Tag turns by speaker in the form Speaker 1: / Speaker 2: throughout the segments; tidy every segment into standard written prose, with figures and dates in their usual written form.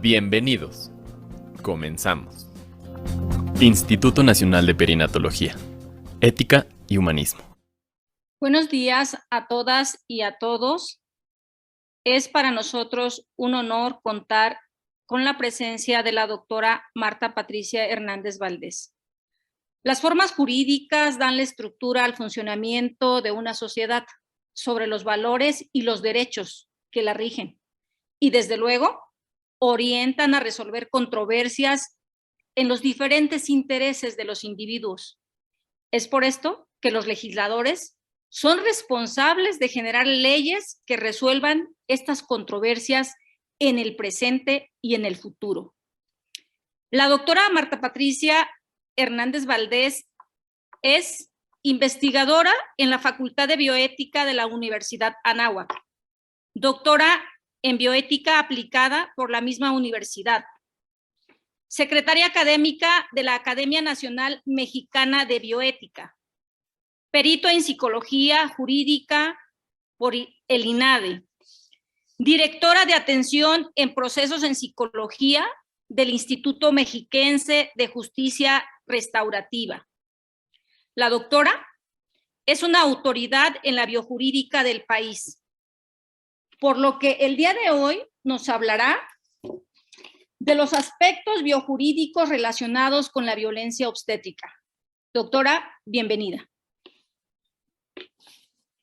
Speaker 1: Bienvenidos. Comenzamos. Instituto Nacional de Perinatología, Ética y Humanismo.
Speaker 2: Buenos días a todas y a todos. Es para nosotros un honor contar con la presencia de la doctora Marta Patricia Hernández Valdés. Las formas jurídicas dan la estructura al funcionamiento de una sociedad sobre los valores y los derechos que la rigen y, desde luego, orientan a resolver controversias en los diferentes intereses de los individuos. Es por esto que los legisladores son responsables de generar leyes que resuelvan estas controversias en el presente y en el futuro. La doctora Marta Patricia Hernández Valdés es investigadora en la Facultad de Bioética de la Universidad Anáhuac, doctora en bioética aplicada por la misma universidad, secretaria académica de la Academia Nacional Mexicana de Bioética, perito en psicología jurídica por el INADE, directora de atención en procesos en psicología del Instituto Mexiquense de Justicia Restaurativa. La doctora es una autoridad en la biojurídica del país, por lo que el día de hoy nos hablará de los aspectos biojurídicos relacionados con la violencia obstétrica. Doctora, bienvenida.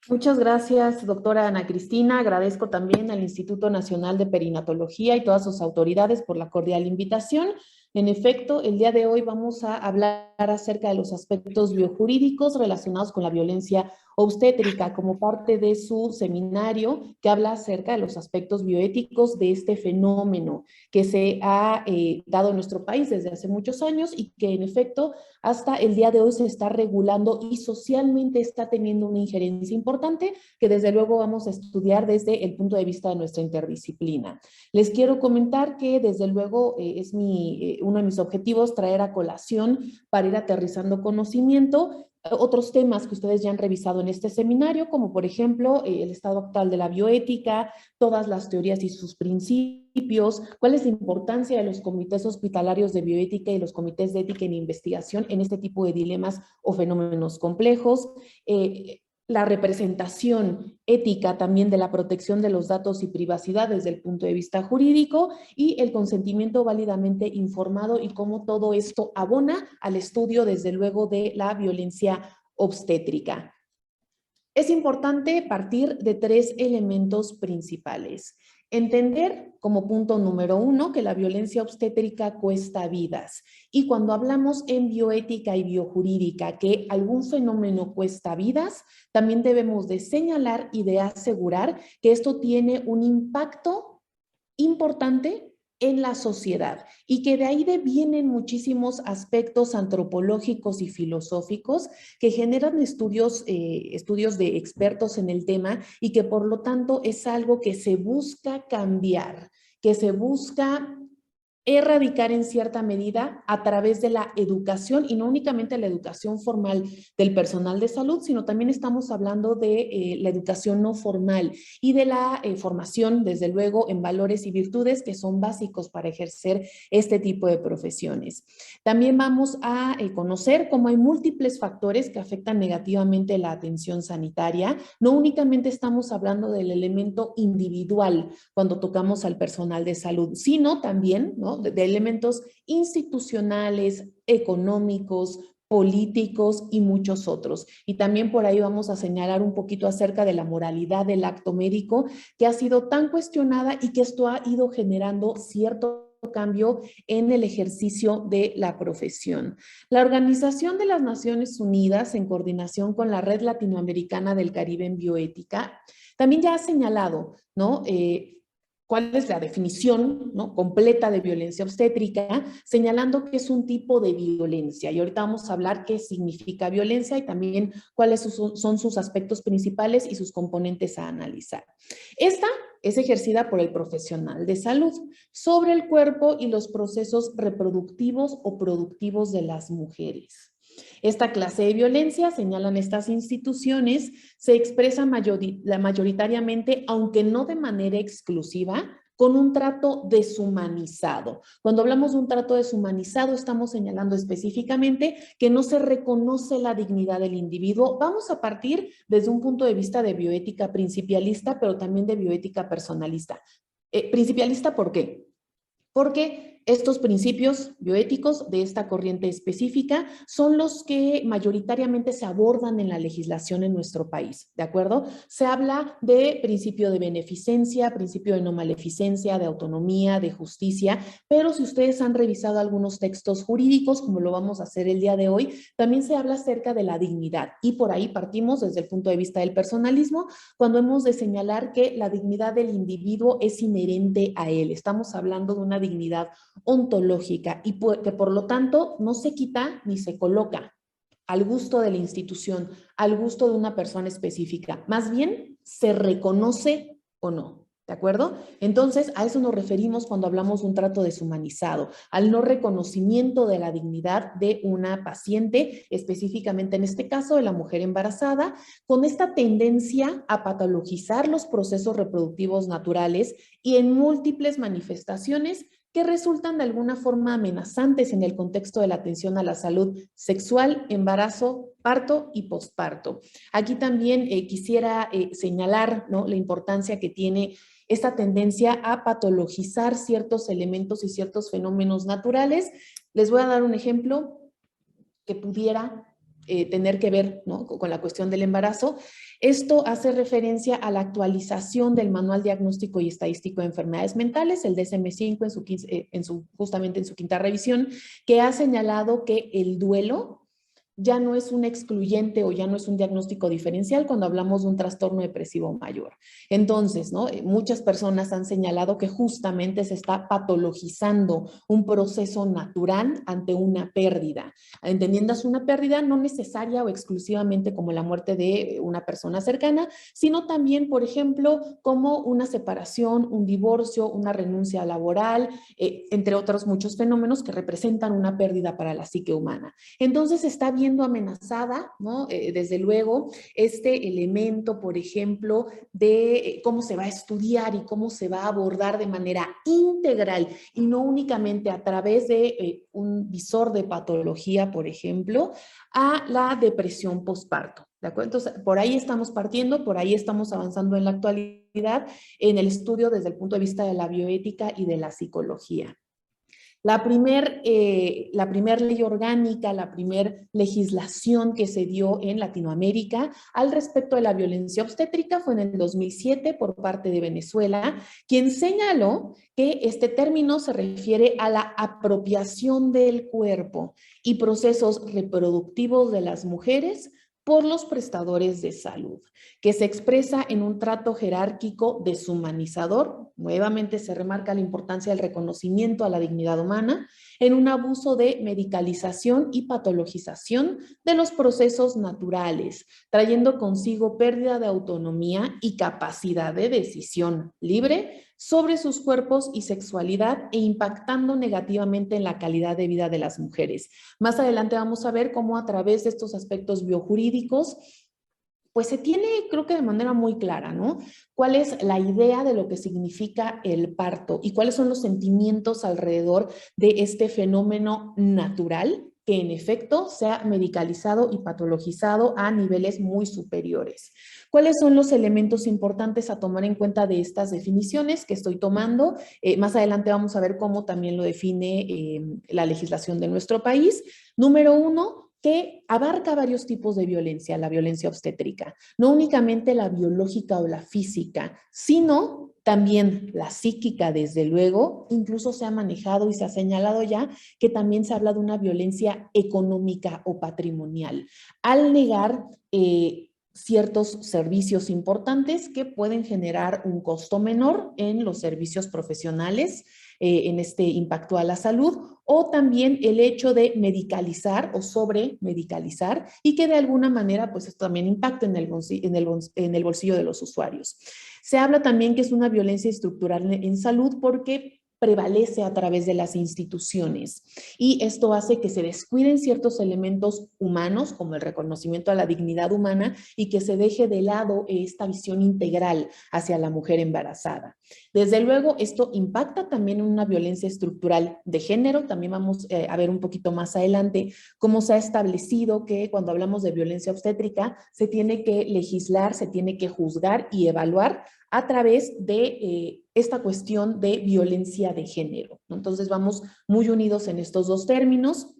Speaker 3: Muchas gracias, doctora Ana Cristina. Agradezco también al Instituto Nacional de Perinatología y todas sus autoridades por la cordial invitación. En efecto, el día de hoy vamos a hablar acerca de los aspectos biojurídicos relacionados con la violencia obstétrica como parte de su seminario que habla acerca de los aspectos bioéticos de este fenómeno que se ha dado en nuestro país desde hace muchos años y que en efecto hasta el día de hoy se está regulando y socialmente está teniendo una injerencia importante que desde luego vamos a estudiar desde el punto de vista de nuestra interdisciplina. Les quiero comentar que desde luego es uno de mis objetivos traer a colación para ir aterrizando conocimiento otros temas que ustedes ya han revisado en este seminario, como por ejemplo el estado actual de la bioética, todas las teorías y sus principios, cuál es la importancia de los comités hospitalarios de bioética y los comités de ética en investigación en este tipo de dilemas o fenómenos complejos, la representación ética también de la protección de los datos y privacidad desde el punto de vista jurídico y el consentimiento válidamente informado y cómo todo esto abona al estudio desde luego de la violencia obstétrica. Es importante partir de tres elementos principales. Entender como punto número uno que la violencia obstétrica cuesta vidas. Y cuando hablamos en bioética y biojurídica que algún fenómeno cuesta vidas, también debemos de señalar y de asegurar que esto tiene un impacto importante en la sociedad y que de ahí vienen muchísimos aspectos antropológicos y filosóficos que generan estudios de expertos en el tema y que por lo tanto es algo que se busca cambiar, que se busca erradicar en cierta medida a través de la educación y no únicamente la educación formal del personal de salud, sino también estamos hablando de la educación no formal y de la formación, desde luego, en valores y virtudes que son básicos para ejercer este tipo de profesiones. También vamos a conocer cómo hay múltiples factores que afectan negativamente la atención sanitaria. No únicamente estamos hablando del elemento individual cuando tocamos al personal de salud, sino también, ¿no?, de elementos institucionales, económicos, políticos y muchos otros. Y también por ahí vamos a señalar un poquito acerca de la moralidad del acto médico que ha sido tan cuestionada y que esto ha ido generando cierto cambio en el ejercicio de la profesión. La Organización de las Naciones Unidas, en coordinación con la Red Latinoamericana del Caribe en Bioética, también ya ha señalado, ¿no?, cuál es la definición, ¿no?, completa de violencia obstétrica, señalando que es un tipo de violencia. Y ahorita vamos a hablar qué significa violencia y también cuáles son sus aspectos principales y sus componentes a analizar. Esta es ejercida por el profesional de salud sobre el cuerpo y los procesos reproductivos o productivos de las mujeres. Esta clase de violencia, señalan estas instituciones, se expresa mayoritariamente, aunque no de manera exclusiva, con un trato deshumanizado. Cuando hablamos de un trato deshumanizado, estamos señalando específicamente que no se reconoce la dignidad del individuo. Vamos a partir desde un punto de vista de bioética principialista, pero también de bioética personalista. Principialista, ¿por qué? Porque estos principios bioéticos de esta corriente específica son los que mayoritariamente se abordan en la legislación en nuestro país, ¿de acuerdo? Se habla de principio de beneficencia, principio de no maleficencia, de autonomía, de justicia, pero si ustedes han revisado algunos textos jurídicos, como lo vamos a hacer el día de hoy, también se habla acerca de la dignidad y por ahí partimos desde el punto de vista del personalismo, cuando hemos de señalar que la dignidad del individuo es inherente a él. Estamos hablando de una dignidad ontológica y que por lo tanto no se quita ni se coloca al gusto de la institución, al gusto de una persona específica, más bien se reconoce o no, ¿de acuerdo? Entonces a eso nos referimos cuando hablamos de un trato deshumanizado, al no reconocimiento de la dignidad de una paciente, específicamente en este caso de la mujer embarazada, con esta tendencia a patologizar los procesos reproductivos naturales y en múltiples manifestaciones que resultan de alguna forma amenazantes en el contexto de la atención a la salud sexual, embarazo, parto y posparto. Aquí también quisiera señalar, ¿no?, la importancia que tiene esta tendencia a patologizar ciertos elementos y ciertos fenómenos naturales. Les voy a dar un ejemplo que pudiera tener que ver, ¿no?, con la cuestión del embarazo. Esto hace referencia a la actualización del Manual Diagnóstico y Estadístico de Enfermedades Mentales, el DSM-5 justamente en su quinta revisión, que ha señalado que el duelo ya no es un excluyente o ya no es un diagnóstico diferencial cuando hablamos de un trastorno depresivo mayor. Entonces, ¿no?, muchas personas han señalado que justamente se está patologizando un proceso natural ante una pérdida. Entendiéndase una pérdida no necesaria o exclusivamente como la muerte de una persona cercana, sino también, por ejemplo, como una separación, un divorcio, una renuncia laboral, entre otros muchos fenómenos que representan una pérdida para la psique humana. Entonces está viendo amenazada, ¿no?, desde luego, este elemento, por ejemplo, de cómo se va a estudiar y cómo se va a abordar de manera integral y no únicamente a través de un visor de patología, por ejemplo, a la depresión posparto. ¿De acuerdo? Entonces, por ahí estamos partiendo, por ahí estamos avanzando en la actualidad en el estudio desde el punto de vista de la bioética y de la psicología. La primer ley orgánica, la primer legislación que se dio en Latinoamérica al respecto de la violencia obstétrica fue en el 2007 por parte de Venezuela, quien señaló que este término se refiere a la apropiación del cuerpo y procesos reproductivos de las mujeres por los prestadores de salud, que se expresa en un trato jerárquico deshumanizador. Nuevamente se remarca la importancia del reconocimiento a la dignidad humana, en un abuso de medicalización y patologización de los procesos naturales, trayendo consigo pérdida de autonomía y capacidad de decisión libre sobre sus cuerpos y sexualidad e impactando negativamente en la calidad de vida de las mujeres. Más adelante vamos a ver cómo a través de estos aspectos biojurídicos pues se tiene, creo que de manera muy clara, ¿no?, cuál es la idea de lo que significa el parto y cuáles son los sentimientos alrededor de este fenómeno natural que en efecto se ha medicalizado y patologizado a niveles muy superiores. ¿Cuáles son los elementos importantes a tomar en cuenta de estas definiciones que estoy tomando? Más adelante vamos a ver cómo también lo define la legislación de nuestro país. Número 1, que abarca varios tipos de violencia, la violencia obstétrica. No únicamente la biológica o la física, sino también la psíquica, desde luego. Incluso se ha manejado y se ha señalado ya que también se habla de una violencia económica o patrimonial. Al negar ciertos servicios importantes que pueden generar un costo menor en los servicios profesionales, en este impacto a la salud, o también el hecho de medicalizar o sobremedicalizar y que de alguna manera pues esto también impacta en el bolsillo de los usuarios. Se habla también que es una violencia estructural en salud porque prevalece a través de las instituciones y esto hace que se descuiden ciertos elementos humanos como el reconocimiento a la dignidad humana y que se deje de lado esta visión integral hacia la mujer embarazada. Desde luego esto impacta también en una violencia estructural de género, también vamos a ver un poquito más adelante cómo se ha establecido que cuando hablamos de violencia obstétrica se tiene que legislar, se tiene que juzgar y evaluar a través de esta cuestión de violencia de género, ¿no? Entonces vamos muy unidos en estos dos términos.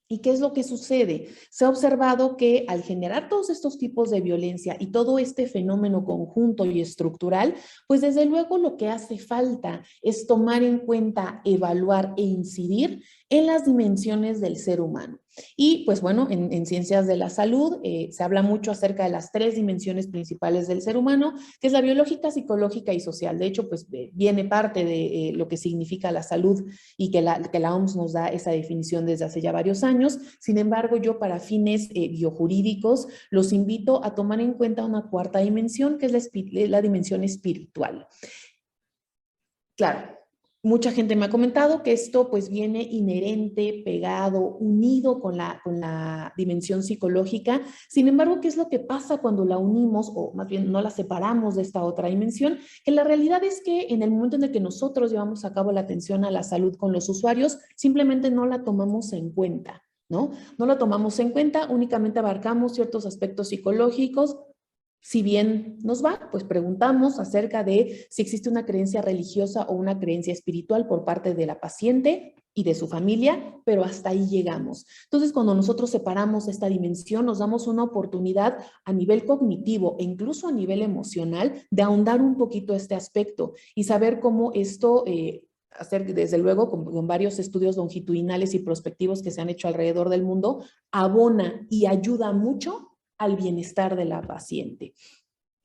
Speaker 3: ¿Y qué es lo que sucede? Se ha observado que al generar todos estos tipos de violencia y todo este fenómeno conjunto y estructural, pues desde luego lo que hace falta es tomar en cuenta, evaluar e incidir en las dimensiones del ser humano. Y pues bueno, en ciencias de la salud se habla mucho acerca de las 3 dimensiones principales del ser humano, que es la biológica, psicológica y social. De hecho, pues viene parte de lo que significa la salud y que la OMS nos da esa definición desde hace ya varios años. Sin embargo, yo para fines biojurídicos los invito a tomar en cuenta una 4ª dimensión, que es la dimensión espiritual. Claro. Mucha gente me ha comentado que esto pues viene inherente, pegado, unido con la dimensión psicológica. Sin embargo, ¿qué es lo que pasa cuando la unimos o más bien no la separamos de esta otra dimensión? Que la realidad es que en el momento en el que nosotros llevamos a cabo la atención a la salud con los usuarios, simplemente no la tomamos en cuenta, ¿no? No la tomamos en cuenta, únicamente abarcamos ciertos aspectos psicológicos. Si bien nos va, pues preguntamos acerca de si existe una creencia religiosa o una creencia espiritual por parte de la paciente y de su familia, pero hasta ahí llegamos. Entonces, cuando nosotros separamos esta dimensión, nos damos una oportunidad a nivel cognitivo e incluso a nivel emocional de ahondar un poquito este aspecto y saber cómo esto hacer desde luego con varios estudios longitudinales y prospectivos que se han hecho alrededor del mundo, abona y ayuda mucho al bienestar de la paciente.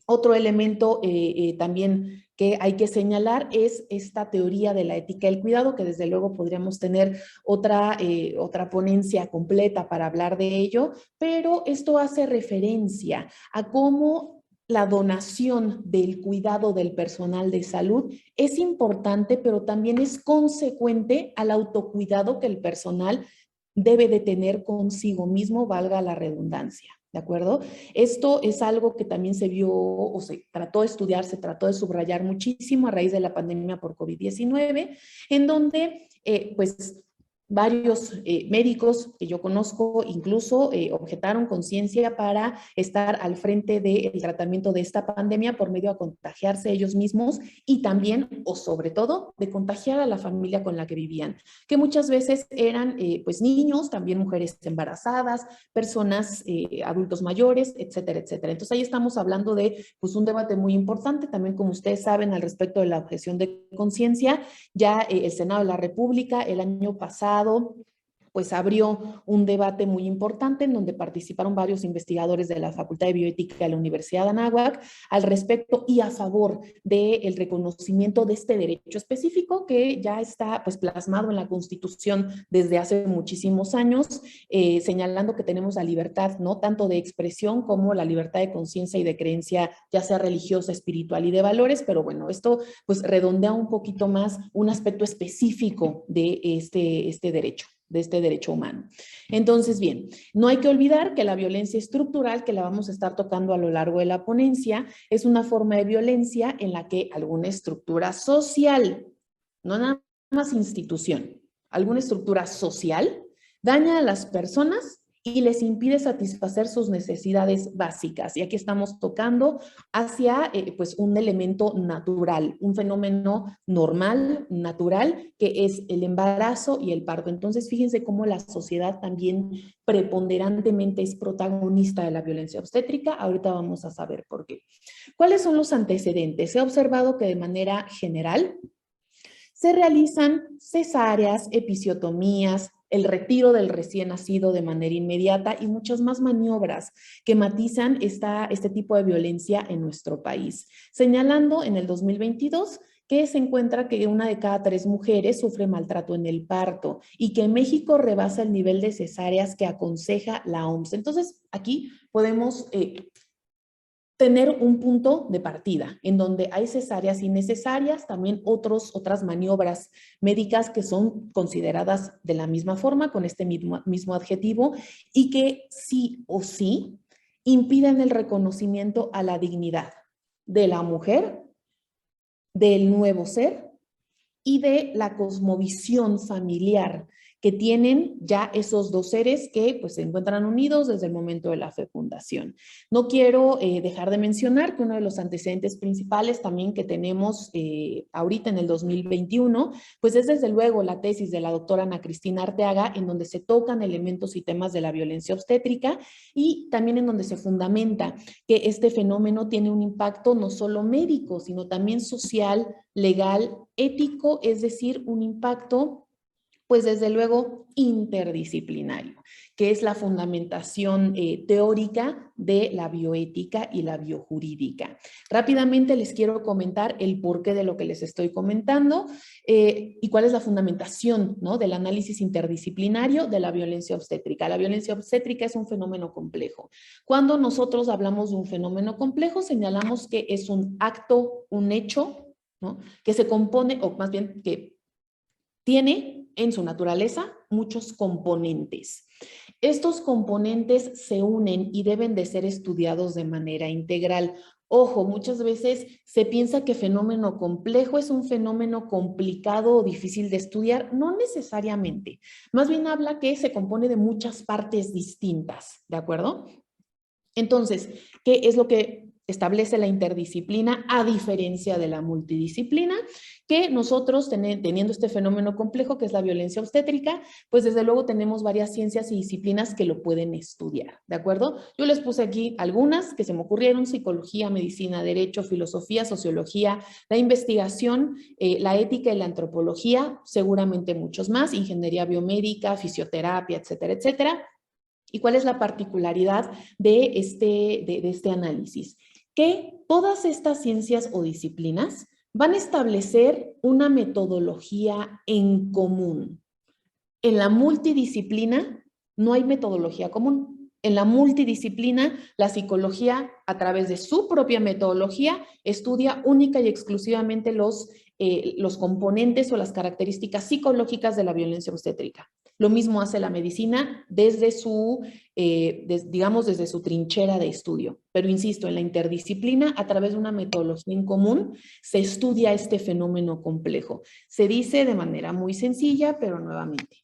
Speaker 3: Otro elemento también que hay que señalar es esta teoría de la ética del cuidado, que desde luego podríamos tener otra ponencia completa para hablar de ello, pero esto hace referencia a cómo la donación del cuidado del personal de salud es importante, pero también es consecuente al autocuidado que el personal debe de tener consigo mismo, valga la redundancia. ¿De acuerdo? Esto es algo que también se vio o se trató de estudiar, se trató de subrayar muchísimo a raíz de la pandemia por COVID-19, en donde pues varios médicos que yo conozco incluso objetaron conciencia para estar al frente del tratamiento de esta pandemia por medio de contagiarse ellos mismos y también, o sobre todo, de contagiar a la familia con la que vivían, que muchas veces eran pues niños, también mujeres embarazadas, personas, adultos mayores, etcétera, etcétera. Entonces ahí estamos hablando de pues un debate muy importante, también como ustedes saben al respecto de la objeción de conciencia, ya el Senado de la República el año pasado pues abrió un debate muy importante en donde participaron varios investigadores de la Facultad de Bioética de la Universidad de Anáhuac al respecto y a favor del reconocimiento de este derecho específico que ya está pues plasmado en la Constitución desde hace muchísimos años, señalando que tenemos la libertad, ¿no? Tanto de expresión como la libertad de conciencia y de creencia, ya sea religiosa, espiritual y de valores, pero bueno, esto pues redondea un poquito más un aspecto específico de este derecho, de este derecho humano. Entonces, bien, no hay que olvidar que la violencia estructural, que la vamos a estar tocando a lo largo de la ponencia, es una forma de violencia en la que alguna estructura social, no nada más institución, alguna estructura social daña a las personas y les impide satisfacer sus necesidades básicas. Y aquí estamos tocando hacia pues un elemento natural, un fenómeno normal, natural, que es el embarazo y el parto. Entonces, fíjense cómo la sociedad también preponderantemente es protagonista de la violencia obstétrica. Ahorita vamos a saber por qué. ¿Cuáles son los antecedentes? Se ha observado que de manera general se realizan cesáreas, episiotomías, el retiro del recién nacido de manera inmediata y muchas más maniobras que matizan este tipo de violencia en nuestro país. Señalando en el 2022 que se encuentra que 1 de cada 3 mujeres sufre maltrato en el parto y que México rebasa el nivel de cesáreas que aconseja la OMS. Entonces, aquí podemos tener un punto de partida en donde hay cesáreas innecesarias, también otras maniobras médicas que son consideradas de la misma forma, con este mismo adjetivo, y que sí o sí impiden el reconocimiento a la dignidad de la mujer, del nuevo ser y de la cosmovisión familiar que tienen ya esos 2 seres que pues, se encuentran unidos desde el momento de la fecundación. No quiero dejar de mencionar que uno de los antecedentes principales también que tenemos ahorita en el 2021, pues es desde luego la tesis de la doctora Ana Cristina Arteaga, en donde se tocan elementos y temas de la violencia obstétrica y también en donde se fundamenta que este fenómeno tiene un impacto no solo médico, sino también social, legal, ético, es decir, un impacto pues desde luego interdisciplinario, que es la fundamentación teórica de la bioética y la biojurídica. Rápidamente les quiero comentar el porqué de lo que les estoy comentando y cuál es la fundamentación, ¿no?, del análisis interdisciplinario de la violencia obstétrica. La violencia obstétrica es un fenómeno complejo. Cuando nosotros hablamos de un fenómeno complejo, señalamos que es un acto, un hecho, ¿no?, que se compone, o más bien que tiene en su naturaleza muchos componentes. Estos componentes se unen y deben de ser estudiados de manera integral. Ojo, muchas veces se piensa que fenómeno complejo es un fenómeno complicado o difícil de estudiar. No necesariamente. Más bien habla que se compone de muchas partes distintas, ¿de acuerdo? Entonces, ¿qué es lo que establece la interdisciplina a diferencia de la multidisciplina? Que nosotros teniendo este fenómeno complejo que es la violencia obstétrica, pues desde luego tenemos varias ciencias y disciplinas que lo pueden estudiar, ¿de acuerdo? Yo les puse aquí algunas que se me ocurrieron: psicología, medicina, derecho, filosofía, sociología, la investigación, la ética y la antropología, seguramente muchos más, ingeniería biomédica, fisioterapia, etcétera, etcétera. ¿Y cuál es la particularidad de este análisis? Que todas estas ciencias o disciplinas van a establecer una metodología en común. En la multidisciplina no hay metodología común. En la multidisciplina, la psicología, a través de su propia metodología, estudia única y exclusivamente los componentes o las características psicológicas de la violencia obstétrica. Lo mismo hace la medicina desde desde su trinchera de estudio. Pero insisto, en la interdisciplina, a través de una metodología en común, se estudia este fenómeno complejo. Se dice de manera muy sencilla, pero nuevamente,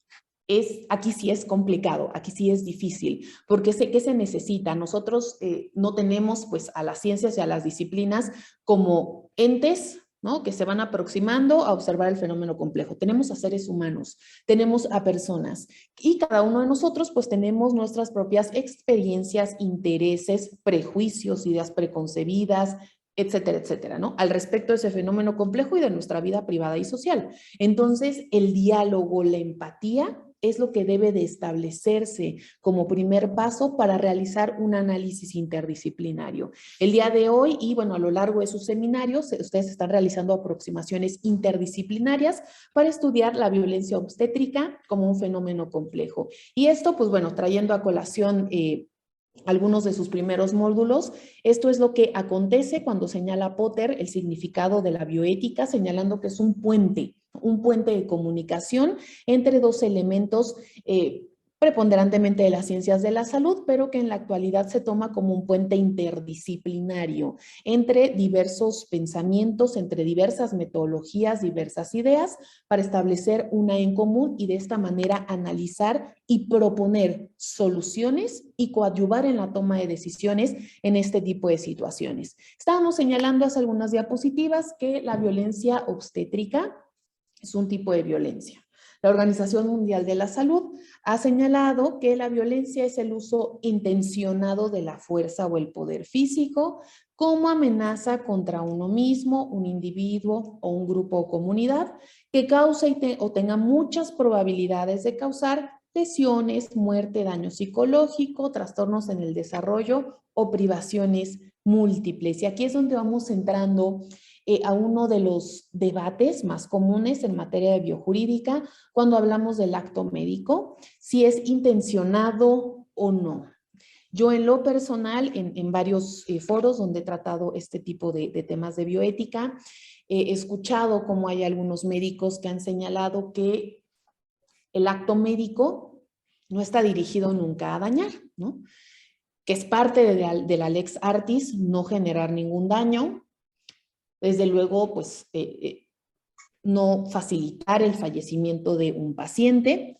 Speaker 3: aquí sí es complicado, aquí sí es difícil, porque ¿qué se necesita? Nosotros no tenemos pues a las ciencias y a las disciplinas como entes, ¿no?, que se van aproximando a observar el fenómeno complejo. Tenemos a seres humanos, tenemos a personas y cada uno de nosotros pues tenemos nuestras propias experiencias, intereses, prejuicios, ideas preconcebidas, etcétera, etcétera, ¿no?, al respecto de ese fenómeno complejo y de nuestra vida privada y social. Entonces, el diálogo, la empatía es lo que debe de establecerse como primer paso para realizar un análisis interdisciplinario. El día de hoy y bueno, a lo largo de sus seminarios, ustedes están realizando aproximaciones interdisciplinarias para estudiar la violencia obstétrica como un fenómeno complejo. Y esto, pues bueno, trayendo a colación algunos de sus primeros módulos, esto es lo que acontece cuando señala Potter el significado de la bioética, señalando que es un puente de comunicación entre 2 elementos preponderantemente de las ciencias de la salud, pero que en la actualidad se toma como un puente interdisciplinario entre diversos pensamientos, entre diversas metodologías, diversas ideas, para establecer una en común y de esta manera analizar y proponer soluciones y coadyuvar en la toma de decisiones en este tipo de situaciones. Estábamos señalando hace algunas diapositivas que la violencia obstétrica es un tipo de violencia. La Organización Mundial de la Salud ha señalado que la violencia es el uso intencionado de la fuerza o el poder físico como amenaza contra uno mismo, un individuo o un grupo o comunidad que causa o tenga muchas probabilidades de causar lesiones, muerte, daño psicológico, trastornos en el desarrollo o privaciones múltiples. Y aquí es donde vamos entrando a uno de los debates más comunes en materia de biojurídica cuando hablamos del acto médico, si es intencionado o no. Yo en lo personal, en varios foros donde he tratado este tipo de temas de bioética, he escuchado cómo hay algunos médicos que han señalado que el acto médico no está dirigido nunca a dañar, ¿no? Que es parte de la lex artis no generar ningún daño, desde luego, pues, no facilitar el fallecimiento de un paciente,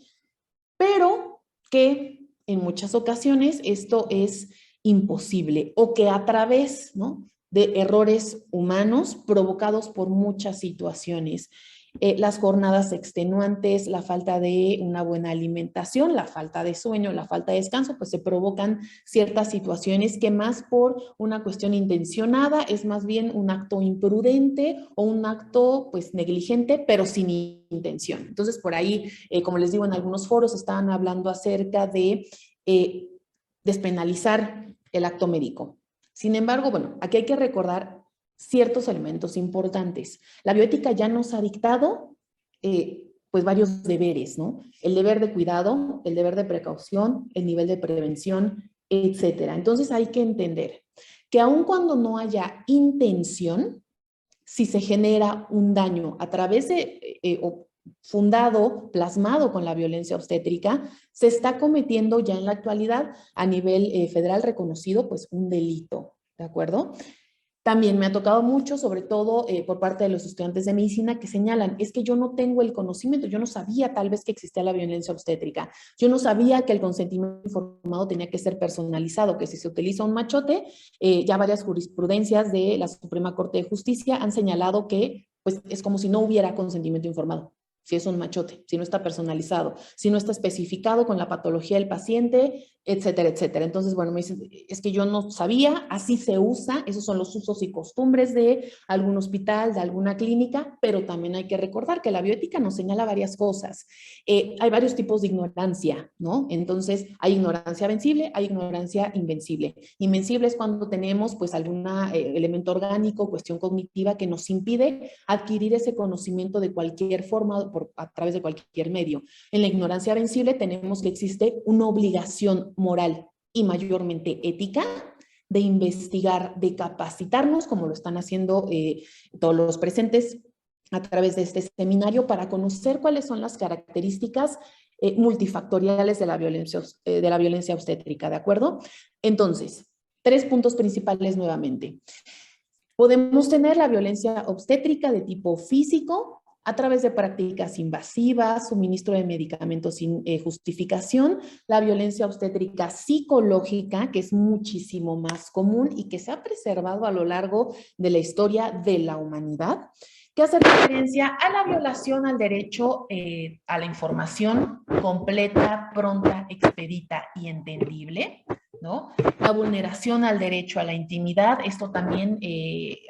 Speaker 3: pero que en muchas ocasiones esto es imposible o que a través, ¿no?, de errores humanos provocados por muchas situaciones, las jornadas extenuantes, la falta de una buena alimentación, la falta de sueño, la falta de descanso, pues se provocan ciertas situaciones que más por una cuestión intencionada es más bien un acto imprudente o un acto pues negligente, pero sin intención. Entonces por ahí, como les digo, en algunos foros estaban hablando acerca de despenalizar el acto médico. Sin embargo, bueno, aquí hay que recordar ciertos elementos importantes. La bioética ya nos ha dictado pues varios deberes, ¿no? El deber de cuidado, el deber de precaución, el nivel de prevención, etcétera. Entonces hay que entender que aun cuando no haya intención, si se genera un daño a través de fundado, plasmado con la violencia obstétrica, se está cometiendo ya en la actualidad a nivel federal reconocido pues un delito, ¿de acuerdo? También me ha tocado mucho, sobre todo por parte de los estudiantes de medicina, que señalan, es que yo no tengo el conocimiento, yo no sabía tal vez que existía la violencia obstétrica, yo no sabía que el consentimiento informado tenía que ser personalizado, que si se utiliza un machote, ya varias jurisprudencias de la Suprema Corte de Justicia han señalado que pues, es como si no hubiera consentimiento informado. Si es un machote, si no está personalizado, si no está especificado con la patología del paciente, etcétera, etcétera. Entonces, bueno, me dicen, es que yo no sabía, así se usa, esos son los usos y costumbres de algún hospital, de alguna clínica, pero también hay que recordar que la bioética nos señala varias cosas. Hay varios tipos de ignorancia, ¿no? Entonces, hay ignorancia vencible, hay ignorancia invencible. Invencible es cuando tenemos, pues, algún elemento orgánico, cuestión cognitiva que nos impide adquirir ese conocimiento de cualquier forma, a través de cualquier medio. En la ignorancia vencible tenemos que existe una obligación moral y mayormente ética de investigar, de capacitarnos, como lo están haciendo todos los presentes a través de este seminario, para conocer cuáles son las características multifactoriales de la violencia obstétrica, ¿de acuerdo? Entonces, 3 puntos principales nuevamente. Podemos tener la violencia obstétrica de tipo físico, a través de prácticas invasivas, suministro de medicamentos sin justificación, la violencia obstétrica psicológica, que es muchísimo más común y que se ha preservado a lo largo de la historia de la humanidad, que hace referencia a la violación al derecho a la información completa, pronta, expedita y entendible, ¿no? La vulneración al derecho a la intimidad, esto también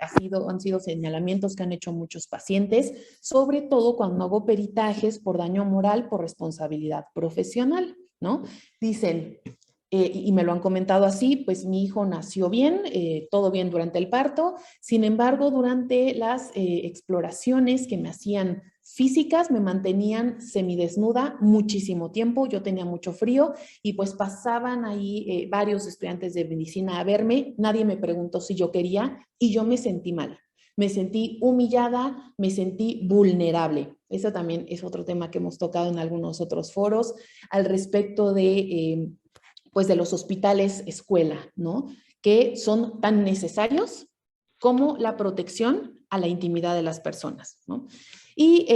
Speaker 3: han sido señalamientos que han hecho muchos pacientes, sobre todo cuando hago peritajes por daño moral por responsabilidad profesional, ¿no? Dicen, y me lo han comentado así, pues mi hijo nació bien, todo bien durante el parto, sin embargo, durante las exploraciones que me hacían físicas, me mantenían semidesnuda muchísimo tiempo, yo tenía mucho frío y pues pasaban ahí varios estudiantes de medicina a verme, nadie me preguntó si yo quería y yo me sentí mal. Me sentí humillada, me sentí vulnerable. Eso también es otro tema que hemos tocado en algunos otros foros al respecto de, pues de los hospitales escuela, ¿no? Que son tan necesarios como la protección a la intimidad de las personas, ¿no? Y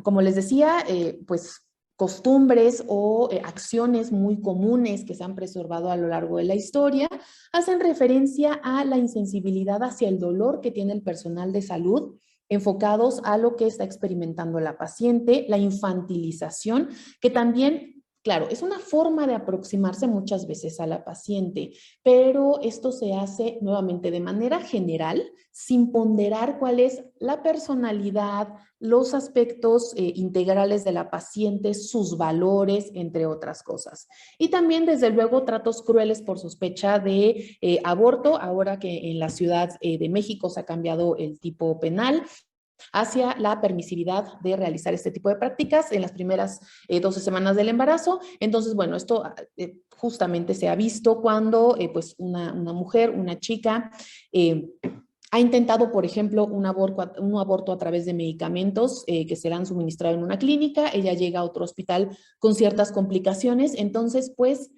Speaker 3: como les decía, pues costumbres o acciones muy comunes que se han preservado a lo largo de la historia hacen referencia a la insensibilidad hacia el dolor que tiene el personal de salud enfocados a lo que está experimentando la paciente, la infantilización, que también, claro, es una forma de aproximarse muchas veces a la paciente, pero esto se hace nuevamente de manera general, sin ponderar cuál es la personalidad, los aspectos integrales de la paciente, sus valores, entre otras cosas. Y también, desde luego, tratos crueles por sospecha de aborto, ahora que en la Ciudad de México se ha cambiado el tipo penal hacia la permisividad de realizar este tipo de prácticas en las primeras 12 semanas del embarazo. Entonces, bueno, esto justamente se ha visto cuando pues una mujer, una chica, ha intentado, por ejemplo, un aborto a través de medicamentos que serán suministrados en una clínica. Ella llega a otro hospital con ciertas complicaciones, entonces pues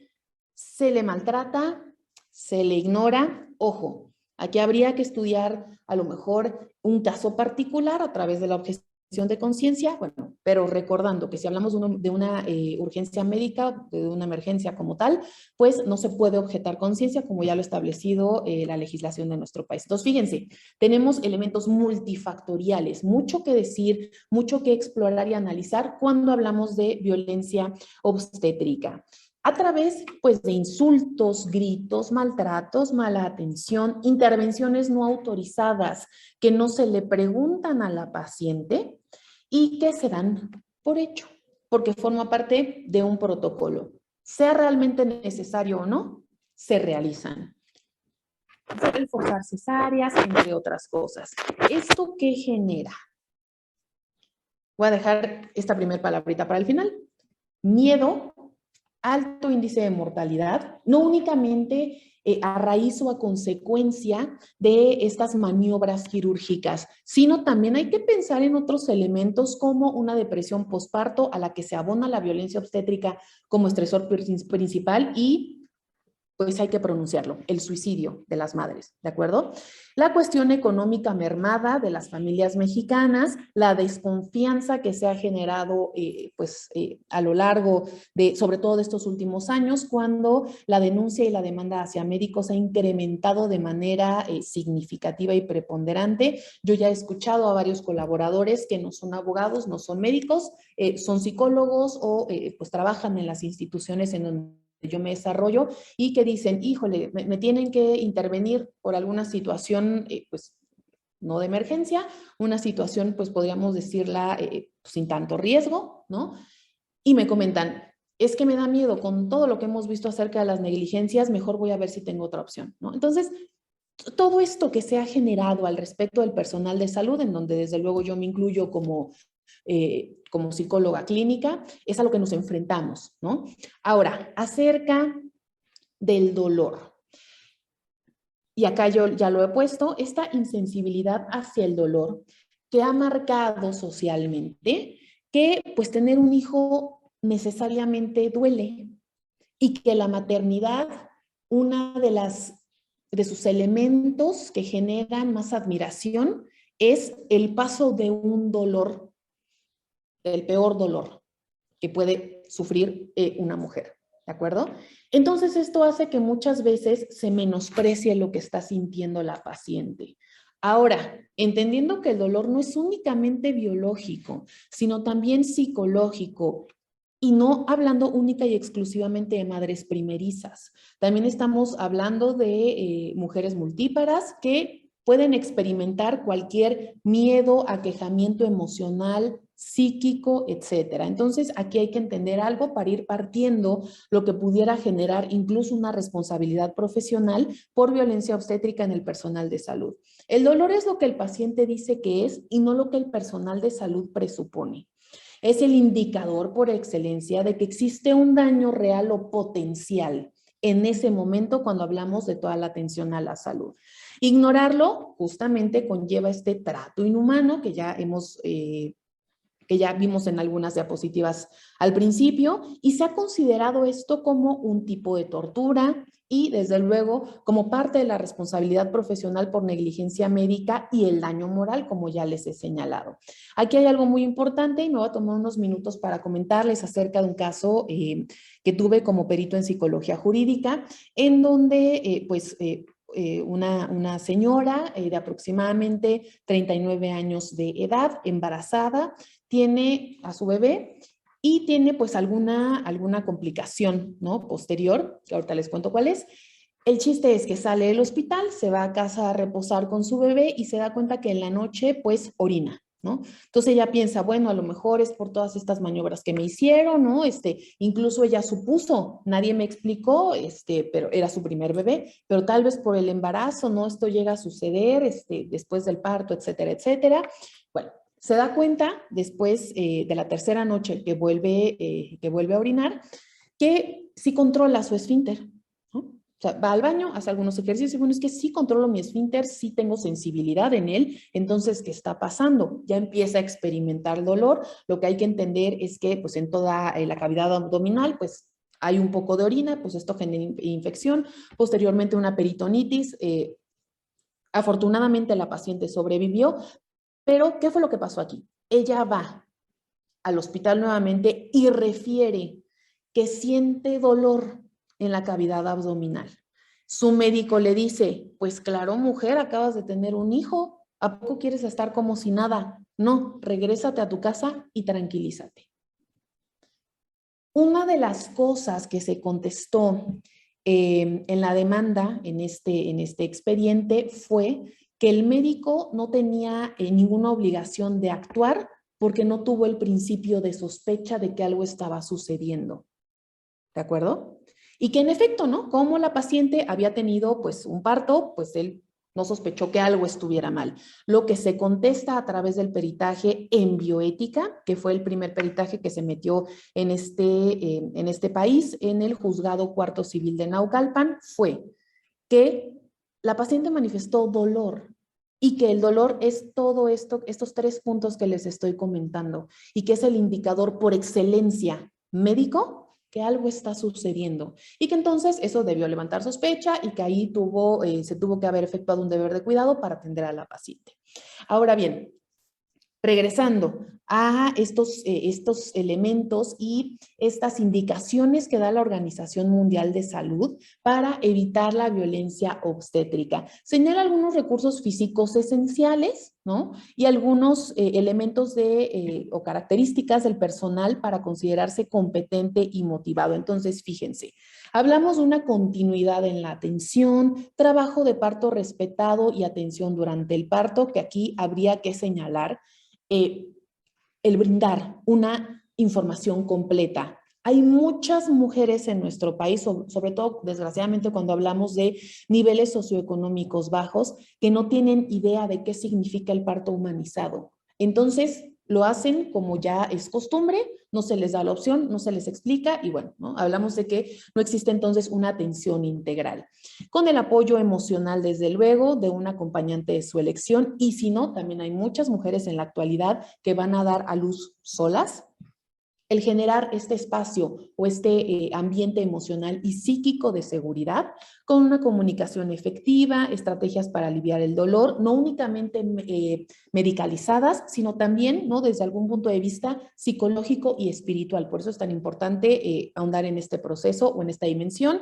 Speaker 3: se le maltrata, se le ignora. Ojo, aquí habría que estudiar a lo mejor un caso particular a través de la objeción de conciencia, bueno, pero recordando que si hablamos de una urgencia médica, de una emergencia como tal, pues no se puede objetar conciencia como ya lo ha establecido la legislación de nuestro país. Entonces, fíjense, tenemos elementos multifactoriales, mucho que decir, mucho que explorar y analizar cuando hablamos de violencia obstétrica. A través, pues, de insultos, gritos, maltratos, mala atención, intervenciones no autorizadas que no se le preguntan a la paciente y que se dan por hecho, porque forma parte de un protocolo. Sea realmente necesario o no, se realizan. Pueden forzar cesáreas, entre otras cosas. ¿Esto qué genera? Voy a dejar esta primera palabrita para el final. Miedo, alto índice de mortalidad, no únicamente a raíz o a consecuencia de estas maniobras quirúrgicas, sino también hay que pensar en otros elementos como una depresión posparto a la que se abona la violencia obstétrica como estresor principal y pues hay que pronunciarlo, el suicidio de las madres, ¿de acuerdo? La cuestión económica mermada de las familias mexicanas, la desconfianza que se ha generado a lo largo de, sobre todo de estos últimos años, cuando la denuncia y la demanda hacia médicos ha incrementado de manera significativa y preponderante. Yo ya he escuchado a varios colaboradores que no son abogados, no son médicos, son psicólogos o pues trabajan en las instituciones en donde yo me desarrollo y que dicen, híjole, me tienen que intervenir por alguna situación, pues no de emergencia, una situación, pues podríamos decirla sin tanto riesgo, ¿no? Y me comentan, es que me da miedo con todo lo que hemos visto acerca de las negligencias, mejor voy a ver si tengo otra opción, ¿no? Entonces, todo esto que se ha generado al respecto del personal de salud, en donde desde luego yo me incluyo como psicóloga clínica, es a lo que nos enfrentamos, ¿no? Ahora, acerca del dolor. Y acá yo ya lo he puesto, esta insensibilidad hacia el dolor que ha marcado socialmente que pues tener un hijo necesariamente duele y que la maternidad, una de sus elementos que generan más admiración es el paso de un dolor, el peor dolor que puede sufrir una mujer, ¿de acuerdo? Entonces esto hace que muchas veces se menosprecie lo que está sintiendo la paciente. Ahora, entendiendo que el dolor no es únicamente biológico, sino también psicológico, y no hablando única y exclusivamente de madres primerizas. También estamos hablando de mujeres multíparas que pueden experimentar cualquier miedo, aquejamiento emocional, psíquico, etcétera. Entonces, aquí hay que entender algo para ir partiendo lo que pudiera generar incluso una responsabilidad profesional por violencia obstétrica en el personal de salud. El dolor es lo que el paciente dice que es y no lo que el personal de salud presupone. Es el indicador por excelencia de que existe un daño real o potencial en ese momento cuando hablamos de toda la atención a la salud. Ignorarlo justamente conlleva este trato inhumano que ya vimos en algunas diapositivas al principio, y se ha considerado esto como un tipo de tortura y desde luego como parte de la responsabilidad profesional por negligencia médica y el daño moral, como ya les he señalado. Aquí hay algo muy importante y me voy a tomar unos minutos para comentarles acerca de un caso que tuve como perito en psicología jurídica, en donde una señora de aproximadamente 39 años de edad, embarazada, tiene a su bebé y tiene pues alguna complicación, ¿no?, posterior, que ahorita les cuento cuál es. El chiste es que sale del hospital, se va a casa a reposar con su bebé y se da cuenta que en la noche pues orina, ¿no? Entonces ella piensa, bueno, a lo mejor es por todas estas maniobras que me hicieron, ¿no? Incluso ella supuso, nadie me explicó, pero era su primer bebé, pero tal vez por el embarazo, ¿no? Esto llega a suceder, después del parto, etcétera, etcétera. Bueno, se da cuenta después de la tercera noche que vuelve a orinar, que sí controla su esfínter, ¿no? O sea, va al baño, hace algunos ejercicios y bueno, es que sí controlo mi esfínter, sí tengo sensibilidad en él, entonces, ¿qué está pasando? Ya empieza a experimentar dolor. Lo que hay que entender es que pues en toda la cavidad abdominal pues hay un poco de orina, pues esto genera infección, posteriormente una peritonitis. Afortunadamente la paciente sobrevivió, pero ¿qué fue lo que pasó aquí? Ella va al hospital nuevamente y refiere que siente dolor en la cavidad abdominal. Su médico le dice, pues claro, mujer, acabas de tener un hijo, ¿a poco quieres estar como si nada? No, regrésate a tu casa y tranquilízate. Una de las cosas que se contestó en la demanda, en este expediente, fue que el médico no tenía ninguna obligación de actuar porque no tuvo el principio de sospecha de que algo estaba sucediendo. ¿De acuerdo? Y que en efecto, ¿no? Como la paciente había tenido pues un parto, pues él no sospechó que algo estuviera mal. Lo que se contesta a través del peritaje en bioética, que fue el primer peritaje que se metió en este país, en el Juzgado Cuarto Civil de Naucalpan, fue que la paciente manifestó dolor y que el dolor es todo esto, estos 3 puntos que les estoy comentando, y que es el indicador por excelencia médico que algo está sucediendo y que entonces eso debió levantar sospecha y que ahí se tuvo que haber efectuado un deber de cuidado para atender a la paciente. Ahora bien, regresando a estos elementos y estas indicaciones que da la Organización Mundial de Salud para evitar la violencia obstétrica. Señala algunos recursos físicos esenciales, ¿no? Y algunos elementos o características del personal para considerarse competente y motivado. Entonces, fíjense, hablamos de una continuidad en la atención, trabajo de parto respetado y atención durante el parto, que aquí habría que señalar el brindar una información completa. Hay muchas mujeres en nuestro país, sobre todo, desgraciadamente, cuando hablamos de niveles socioeconómicos bajos, que no tienen idea de qué significa el parto humanizado. Entonces, lo hacen como ya es costumbre, no se les da la opción, no se les explica y bueno, ¿no? Hablamos de que no existe entonces una atención integral. Con el apoyo emocional, desde luego, de un acompañante de su elección y si no, también hay muchas mujeres en la actualidad que van a dar a luz solas. El generar este espacio o ambiente emocional y psíquico de seguridad con una comunicación efectiva, estrategias para aliviar el dolor, no únicamente medicalizadas, sino también, ¿no?, desde algún punto de vista psicológico y espiritual. Por eso es tan importante ahondar en este proceso o en esta dimensión.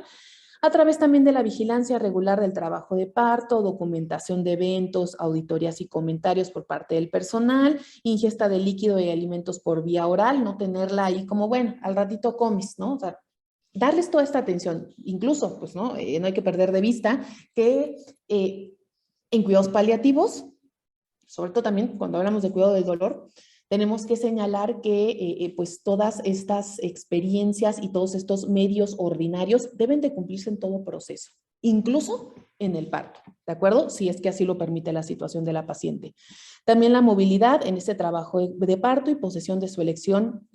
Speaker 3: A través también de la vigilancia regular del trabajo de parto, documentación de eventos, auditorías y comentarios por parte del personal, ingesta de líquido y alimentos por vía oral, no tenerla ahí como, bueno, al ratito comes, ¿no? O sea, darles toda esta atención. Incluso, pues, ¿no? No hay que perder de vista que en cuidados paliativos, sobre todo también cuando hablamos de cuidado del dolor, tenemos que señalar que pues todas estas experiencias y todos estos medios ordinarios deben de cumplirse en todo proceso, incluso en el parto, ¿de acuerdo? Si es que así lo permite la situación de la paciente. También la movilidad en este trabajo de parto y posesión de su elección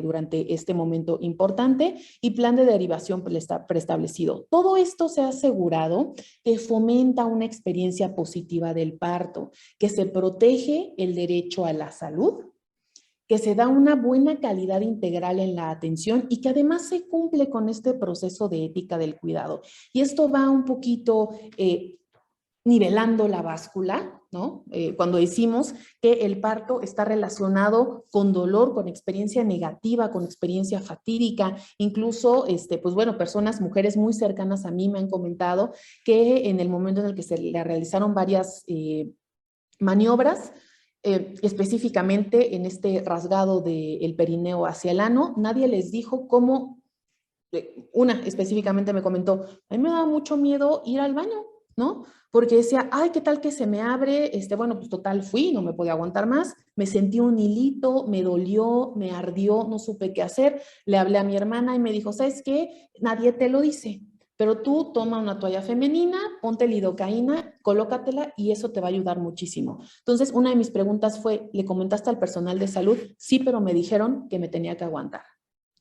Speaker 3: durante este momento importante y plan de derivación preestablecido. Todo esto se ha asegurado que fomenta una experiencia positiva del parto, que se protege el derecho a la salud, que se da una buena calidad integral en la atención y que además se cumple con este proceso de ética del cuidado. Y esto va un poquito nivelando la báscula, ¿no? Cuando decimos que el parto está relacionado con dolor, con experiencia negativa, con experiencia fatídica, incluso, pues bueno, personas, mujeres muy cercanas a mí me han comentado que en el momento en el que se le realizaron varias maniobras, específicamente en este rasgado del perineo hacia el ano, nadie les dijo cómo, una específicamente me comentó, a mí me da mucho miedo ir al baño, ¿no? Porque decía, ay, ¿qué tal que se me abre? Bueno, pues total fui, no me podía aguantar más, me sentí un hilito, me dolió, me ardió, no supe qué hacer, le hablé a mi hermana y me dijo, ¿sabes qué? Nadie te lo dice, pero tú toma una toalla femenina, ponte lidocaína, colócatela y eso te va a ayudar muchísimo. Entonces, una de mis preguntas fue, ¿le comentaste al personal de salud? Sí, pero me dijeron que me tenía que aguantar.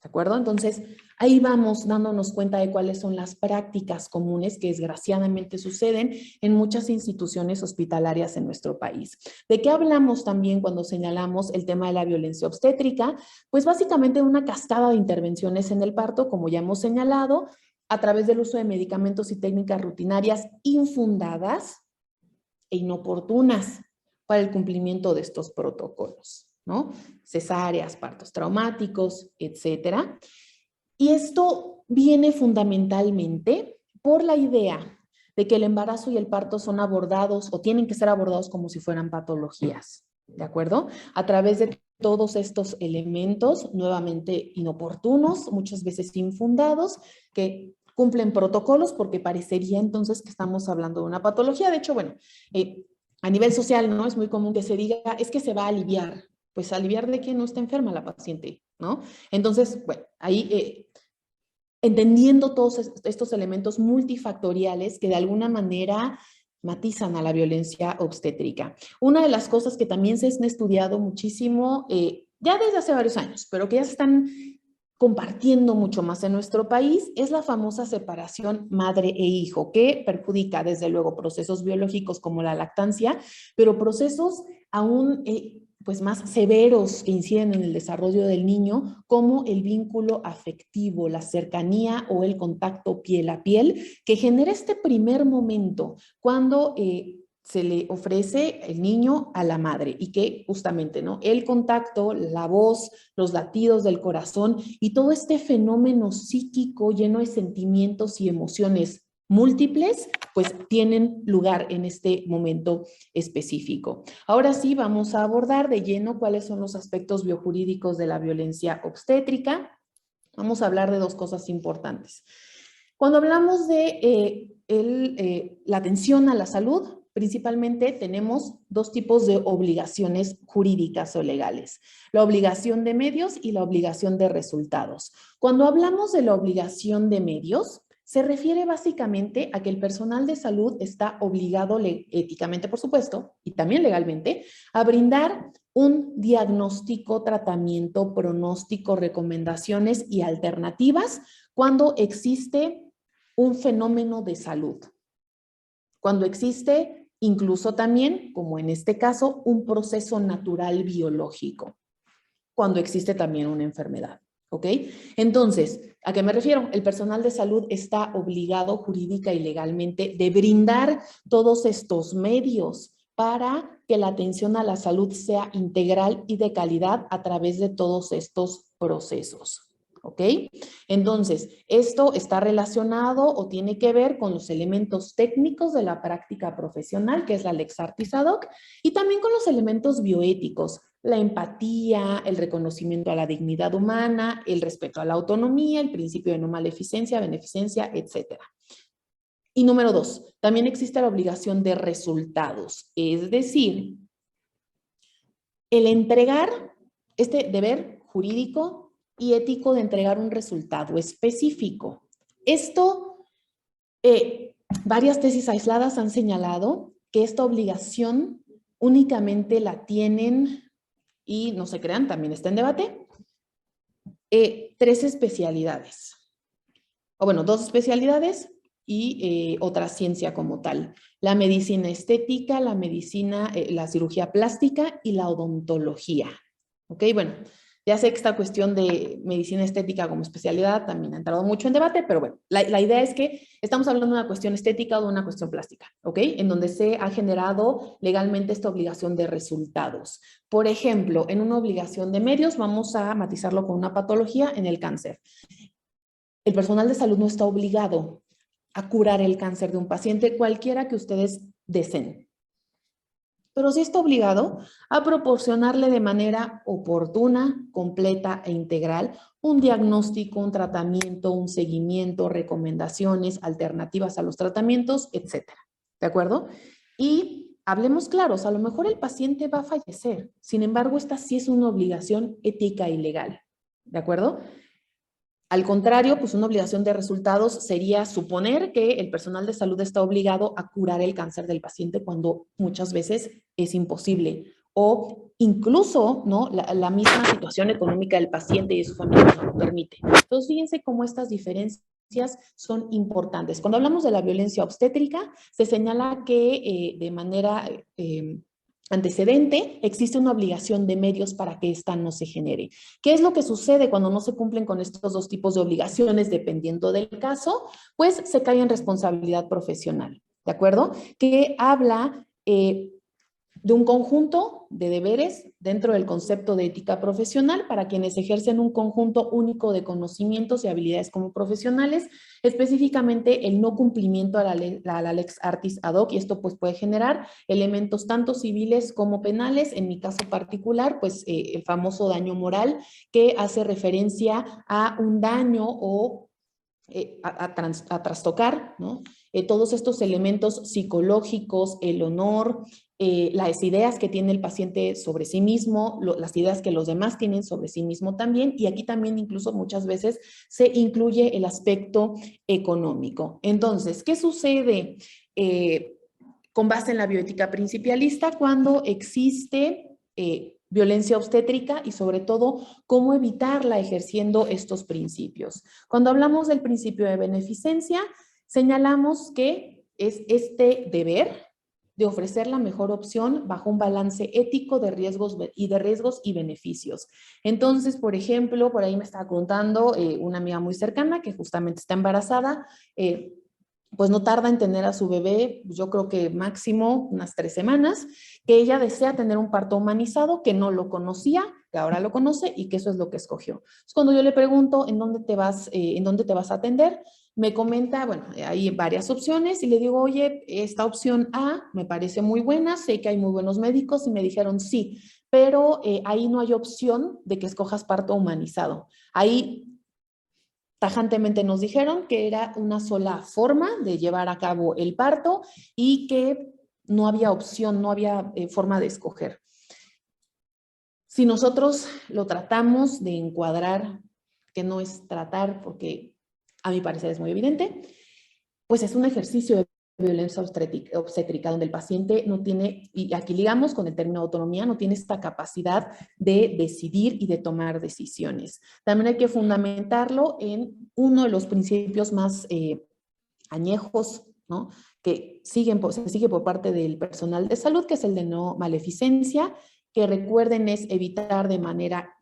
Speaker 3: ¿De acuerdo? Entonces, ahí vamos dándonos cuenta de cuáles son las prácticas comunes que desgraciadamente suceden en muchas instituciones hospitalarias en nuestro país. ¿De qué hablamos también cuando señalamos el tema de la violencia obstétrica? Pues básicamente una cascada de intervenciones en el parto, como ya hemos señalado, a través del uso de medicamentos y técnicas rutinarias infundadas e inoportunas para el cumplimiento de estos protocolos, ¿no? Cesáreas, partos traumáticos, etcétera. Y esto viene fundamentalmente por la idea de que el embarazo y el parto son abordados o tienen que ser abordados como si fueran patologías, ¿de acuerdo? A través de todos estos elementos, nuevamente inoportunos, muchas veces infundados, que cumplen protocolos porque parecería entonces que estamos hablando de una patología. De hecho, bueno, a nivel social, ¿no? Es muy común que se diga, es que se va a aliviar. Pues aliviar de que no está enferma la paciente, ¿no? Entonces, bueno, ahí entendiendo todos estos elementos multifactoriales que de alguna manera matizan a la violencia obstétrica. Una de las cosas que también se han estudiado muchísimo, ya desde hace varios años, pero que ya se están compartiendo mucho más en nuestro país, es la famosa separación madre e hijo, que perjudica desde luego procesos biológicos como la lactancia, pero procesos aún pues más severos que inciden en el desarrollo del niño, como el vínculo afectivo, la cercanía o el contacto piel a piel, que genera este primer momento cuando se le ofrece el niño a la madre y que justamente, ¿no? El contacto, la voz, los latidos del corazón y todo este fenómeno psíquico lleno de sentimientos y emociones múltiples, pues tienen lugar en este momento específico. Ahora sí, vamos a abordar de lleno cuáles son los aspectos biojurídicos de la violencia obstétrica. Vamos a hablar de dos cosas importantes. Cuando hablamos de la atención a la salud, principalmente tenemos dos tipos de obligaciones jurídicas o legales, la obligación de medios y la obligación de resultados. Cuando hablamos de la obligación de medios, se refiere básicamente a que el personal de salud está obligado éticamente, por supuesto, y también legalmente, a brindar un diagnóstico, tratamiento, pronóstico, recomendaciones y alternativas cuando existe un fenómeno de salud. Cuando existe incluso también, como en este caso, un proceso natural biológico. Cuando existe también una enfermedad. ¿Ok? Entonces, ¿a qué me refiero? El personal de salud está obligado jurídica y legalmente de brindar todos estos medios para que la atención a la salud sea integral y de calidad a través de todos estos procesos. ¿Ok? Entonces, esto está relacionado o tiene que ver con los elementos técnicos de la práctica profesional, que es la Lex Artis ad hoc, y también con los elementos bioéticos, la empatía, el reconocimiento a la dignidad humana, el respeto a la autonomía, el principio de no maleficencia, beneficencia, etc. Y número 2, también existe la obligación de resultados, es decir, el entregar este deber jurídico y ético de entregar un resultado específico. Esto, varias tesis aisladas han señalado que esta obligación únicamente la tienen, y no se crean, también está en debate, 3 especialidades, o bueno, 2 especialidades y otra ciencia como tal. La medicina estética, la medicina, la cirugía plástica y la odontología. ¿Ok? Bueno, Ya sé que esta cuestión de medicina estética como especialidad también ha entrado mucho en debate, pero bueno, la idea es que estamos hablando de una cuestión estética o de una cuestión plástica, ¿ok? En donde se ha generado legalmente esta obligación de resultados. Por ejemplo, en una obligación de medios, vamos a matizarlo con una patología en el cáncer. El personal de salud no está obligado a curar el cáncer de un paciente, cualquiera que ustedes deseen. Pero sí está obligado a proporcionarle de manera oportuna, completa e integral un diagnóstico, un tratamiento, un seguimiento, recomendaciones, alternativas a los tratamientos, etcétera. ¿De acuerdo? Y hablemos claros, a lo mejor el paciente va a fallecer. Sin embargo, esta sí es una obligación ética y legal. ¿De acuerdo? Al contrario, pues una obligación de resultados sería suponer que el personal de salud está obligado a curar el cáncer del paciente cuando muchas veces es imposible. O incluso, ¿no? La misma situación económica del paciente y de su familia no lo permite. Entonces, fíjense cómo estas diferencias son importantes. Cuando hablamos de la violencia obstétrica, se señala que de manera antecedente, existe una obligación de medios para que ésta no se genere. ¿Qué es lo que sucede cuando no se cumplen con estos dos tipos de obligaciones, dependiendo del caso? Pues se cae en responsabilidad profesional, ¿de acuerdo? Que habla de un conjunto de deberes dentro del concepto de ética profesional para quienes ejercen un conjunto único de conocimientos y habilidades como profesionales, específicamente el no cumplimiento a la lex artis ad hoc, y esto pues puede generar elementos tanto civiles como penales. En mi caso particular, pues el famoso daño moral, que hace referencia a un daño o a trastocar, ¿no? Todos estos elementos psicológicos, el honor, las ideas que tiene el paciente sobre sí mismo, las ideas que los demás tienen sobre sí mismo también, y aquí también incluso muchas veces se incluye el aspecto económico. Entonces, ¿qué sucede con base en la bioética principialista cuando existe violencia obstétrica y sobre todo cómo evitarla ejerciendo estos principios? Cuando hablamos del principio de beneficencia, señalamos que es este deber de ofrecer la mejor opción bajo un balance ético de riesgos y beneficios. Entonces, por ejemplo, por ahí me estaba contando una amiga muy cercana que justamente está embarazada, pues no tarda en tener a su bebé, yo creo que máximo unas 3 semanas, que ella desea tener un parto humanizado, que no lo conocía, que ahora lo conoce y que eso es lo que escogió. Entonces, cuando yo le pregunto en dónde te vas a atender, me comenta, bueno, hay varias opciones y le digo, oye, esta opción A me parece muy buena, sé que hay muy buenos médicos y me dijeron sí, pero ahí no hay opción de que escojas parto humanizado. Ahí tajantemente nos dijeron que era una sola forma de llevar a cabo el parto y que no había opción, no había forma de escoger. Si nosotros lo tratamos de encuadrar, que no es tratar porque a mi parecer es muy evidente, pues es un ejercicio de violencia obstétrica donde el paciente no tiene, y aquí ligamos con el término autonomía, no tiene esta capacidad de decidir y de tomar decisiones. También hay que fundamentarlo en uno de los principios más añejos, ¿no? Que se sigue por parte del personal de salud, que es el de no maleficencia, que recuerden es evitar dañar de manera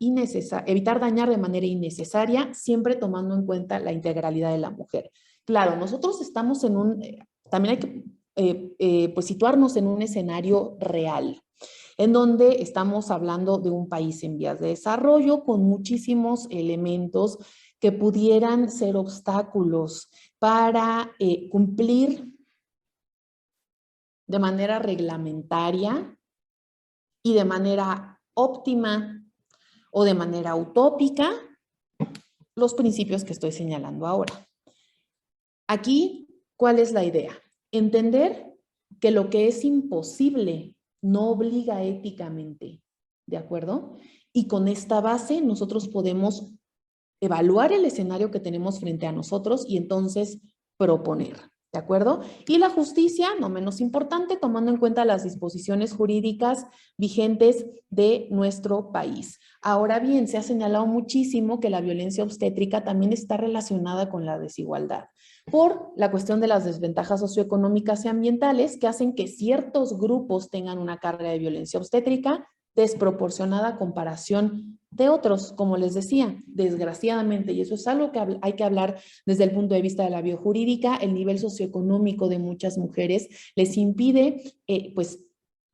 Speaker 3: innecesaria, siempre tomando en cuenta la integralidad de la mujer. Claro, nosotros estamos también hay que pues situarnos en un escenario real, en donde estamos hablando de un país en vías de desarrollo con muchísimos elementos que pudieran ser obstáculos para cumplir de manera reglamentaria y de manera óptima o de manera utópica los principios que estoy señalando ahora. Aquí, ¿cuál es la idea? Entender que lo que es imposible no obliga éticamente, ¿de acuerdo? Y con esta base nosotros podemos evaluar el escenario que tenemos frente a nosotros y entonces proponer, ¿de acuerdo? Y la justicia, no menos importante, tomando en cuenta las disposiciones jurídicas vigentes de nuestro país. Ahora bien, se ha señalado muchísimo que la violencia obstétrica también está relacionada con la desigualdad por la cuestión de las desventajas socioeconómicas y ambientales que hacen que ciertos grupos tengan una carga de violencia obstétrica desproporcionada a comparación de otros, como les decía, desgraciadamente, y eso es algo que hay que hablar desde el punto de vista de la biojurídica, el nivel socioeconómico de muchas mujeres les impide, pues,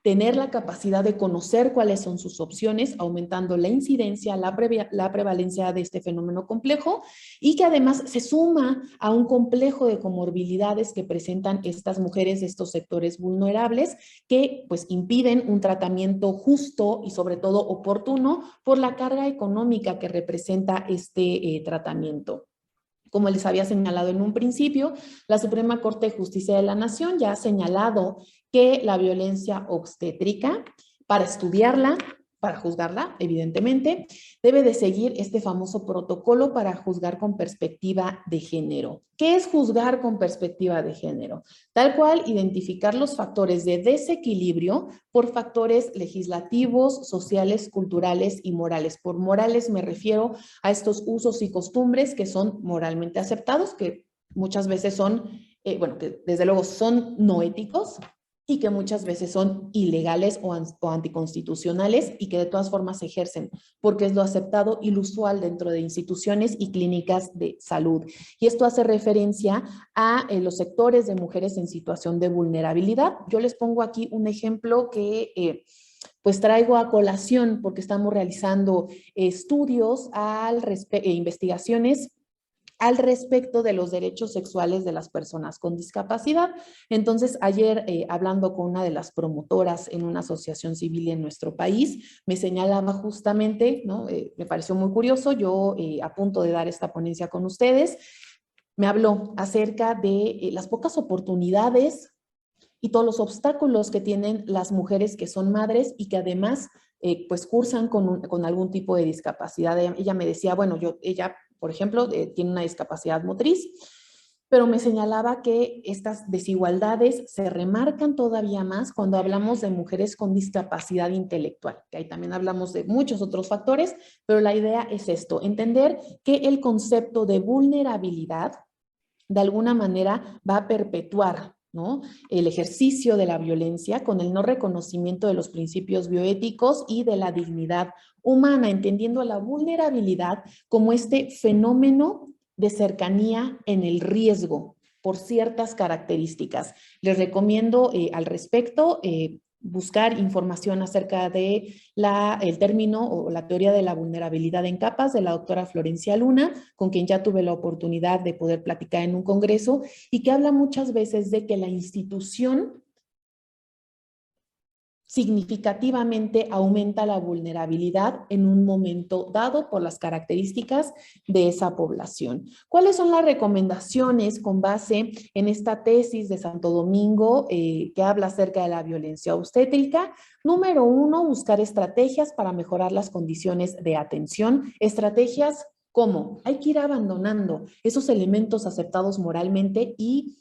Speaker 3: tener la capacidad de conocer cuáles son sus opciones, aumentando la incidencia, la prevalencia de este fenómeno complejo, y que además se suma a un complejo de comorbilidades que presentan estas mujeres de estos sectores vulnerables, que pues impiden un tratamiento justo y sobre todo oportuno por la carga económica que representa este tratamiento. Como les había señalado en un principio, la Suprema Corte de Justicia de la Nación ya ha señalado que la violencia obstétrica, para estudiarla, para juzgarla, evidentemente, debe de seguir este famoso protocolo para juzgar con perspectiva de género. ¿Qué es juzgar con perspectiva de género? Tal cual, identificar los factores de desequilibrio por factores legislativos, sociales, culturales y morales. Por morales me refiero a estos usos y costumbres que son moralmente aceptados, que muchas veces son, bueno, que desde luego son no éticos, y que muchas veces son ilegales o anticonstitucionales y que de todas formas se ejercen, porque es lo aceptado y lo usual dentro de instituciones y clínicas de salud. Y esto hace referencia a los sectores de mujeres en situación de vulnerabilidad. Yo les pongo aquí un ejemplo que pues traigo a colación porque estamos realizando estudios e investigaciones al respecto de los derechos sexuales de las personas con discapacidad. Entonces, ayer hablando con una de las promotoras en una asociación civil en nuestro país, me señalaba justamente, ¿no? Me pareció muy curioso, yo a punto de dar esta ponencia con ustedes, me habló acerca de las pocas oportunidades y todos los obstáculos que tienen las mujeres que son madres y que además pues cursan con algún tipo de discapacidad. Ella me decía, bueno, ella, por ejemplo, tiene una discapacidad motriz, pero me señalaba que estas desigualdades se remarcan todavía más cuando hablamos de mujeres con discapacidad intelectual, que ahí también hablamos de muchos otros factores, pero la idea es esto, entender que el concepto de vulnerabilidad de alguna manera va a perpetuar, ¿no?, el ejercicio de la violencia con el no reconocimiento de los principios bioéticos y de la dignidad humana, entendiendo la vulnerabilidad como este fenómeno de cercanía en el riesgo por ciertas características. Les recomiendo al respecto buscar información acerca de el término o la teoría de la vulnerabilidad en capas de la doctora Florencia Luna, con quien ya tuve la oportunidad de poder platicar en un congreso, y que habla muchas veces de que la institución significativamente aumenta la vulnerabilidad en un momento dado por las características de esa población. ¿Cuáles son las recomendaciones con base en esta tesis de Santo Domingo que habla acerca de la violencia obstétrica? Número 1, buscar estrategias para mejorar las condiciones de atención. Estrategias como hay que ir abandonando esos elementos aceptados moralmente y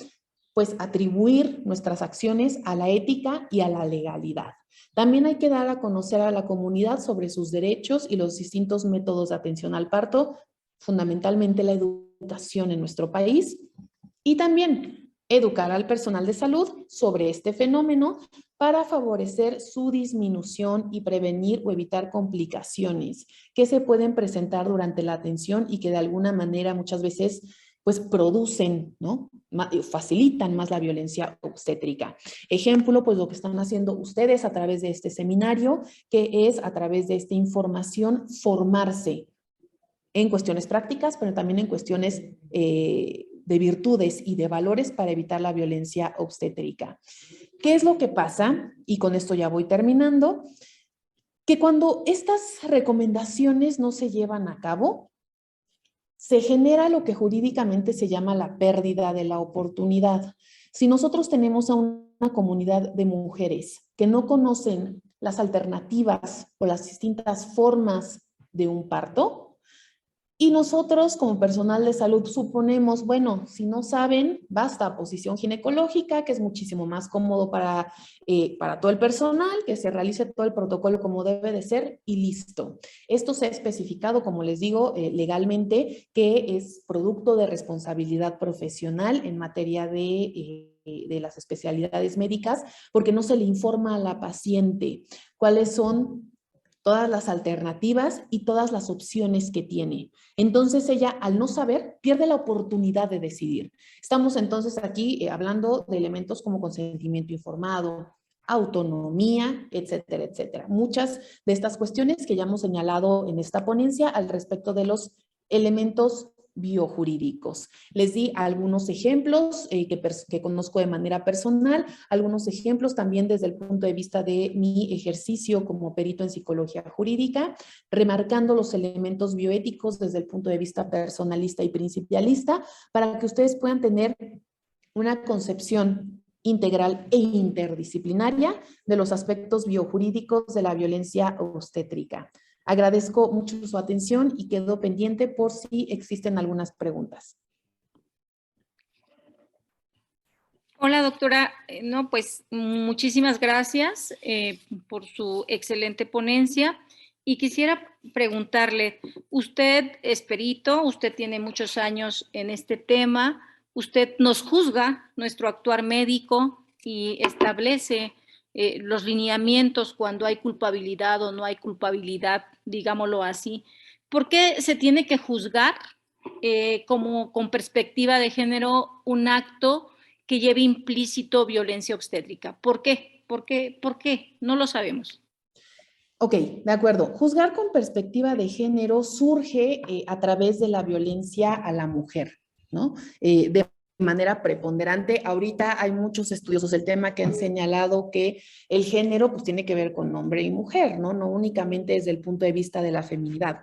Speaker 3: pues atribuir nuestras acciones a la ética y a la legalidad. También hay que dar a conocer a la comunidad sobre sus derechos y los distintos métodos de atención al parto, fundamentalmente la educación en nuestro país, y también educar al personal de salud sobre este fenómeno para favorecer su disminución y prevenir o evitar complicaciones que se pueden presentar durante la atención y que de alguna manera muchas veces pues producen, ¿no?, facilitan más la violencia obstétrica. Ejemplo, pues lo que están haciendo ustedes a través de este seminario, que es a través de esta información formarse en cuestiones prácticas, pero también en cuestiones de virtudes y de valores para evitar la violencia obstétrica. ¿Qué es lo que pasa? Y con esto ya voy terminando. Que cuando estas recomendaciones no se llevan a cabo, se genera lo que jurídicamente se llama la pérdida de la oportunidad. Si nosotros tenemos a una comunidad de mujeres que no conocen las alternativas o las distintas formas de un parto, y nosotros como personal de salud suponemos, bueno, si no saben, basta posición ginecológica, que es muchísimo más cómodo para todo el personal, que se realice todo el protocolo como debe de ser y listo. Esto se ha especificado, como les digo, legalmente, que es producto de responsabilidad profesional en materia de las especialidades médicas, porque no se le informa a la paciente cuáles son todas las alternativas y todas las opciones que tiene. Entonces ella, al no saber, pierde la oportunidad de decidir. Estamos entonces aquí hablando de elementos como consentimiento informado, autonomía, etcétera, etcétera. Muchas de estas cuestiones que ya hemos señalado en esta ponencia al respecto de los elementos biojurídicos. Les di algunos ejemplos que conozco de manera personal, algunos ejemplos también desde el punto de vista de mi ejercicio como perito en psicología jurídica, remarcando los elementos bioéticos desde el punto de vista personalista y principialista, para que ustedes puedan tener una concepción integral e interdisciplinaria de los aspectos biojurídicos de la violencia obstétrica. Agradezco mucho su atención y quedo pendiente por si existen algunas preguntas.
Speaker 2: Hola, doctora. No, pues muchísimas gracias por su excelente ponencia. Y quisiera preguntarle, usted es perito, usted tiene muchos años en este tema, usted nos juzga nuestro actuar médico y establece los lineamientos cuando hay culpabilidad o no hay culpabilidad, digámoslo así. ¿Por qué se tiene que juzgar como con perspectiva de género un acto que lleve implícito violencia obstétrica? ¿Por qué? ¿Por qué? ¿Por qué? No lo sabemos.
Speaker 3: Ok, de acuerdo. Juzgar con perspectiva de género surge a través de la violencia a la mujer, ¿no? De manera preponderante. Ahorita hay muchos estudiosos del tema que han señalado que el género pues tiene que ver con hombre y mujer, ¿no? No únicamente desde el punto de vista de la feminidad.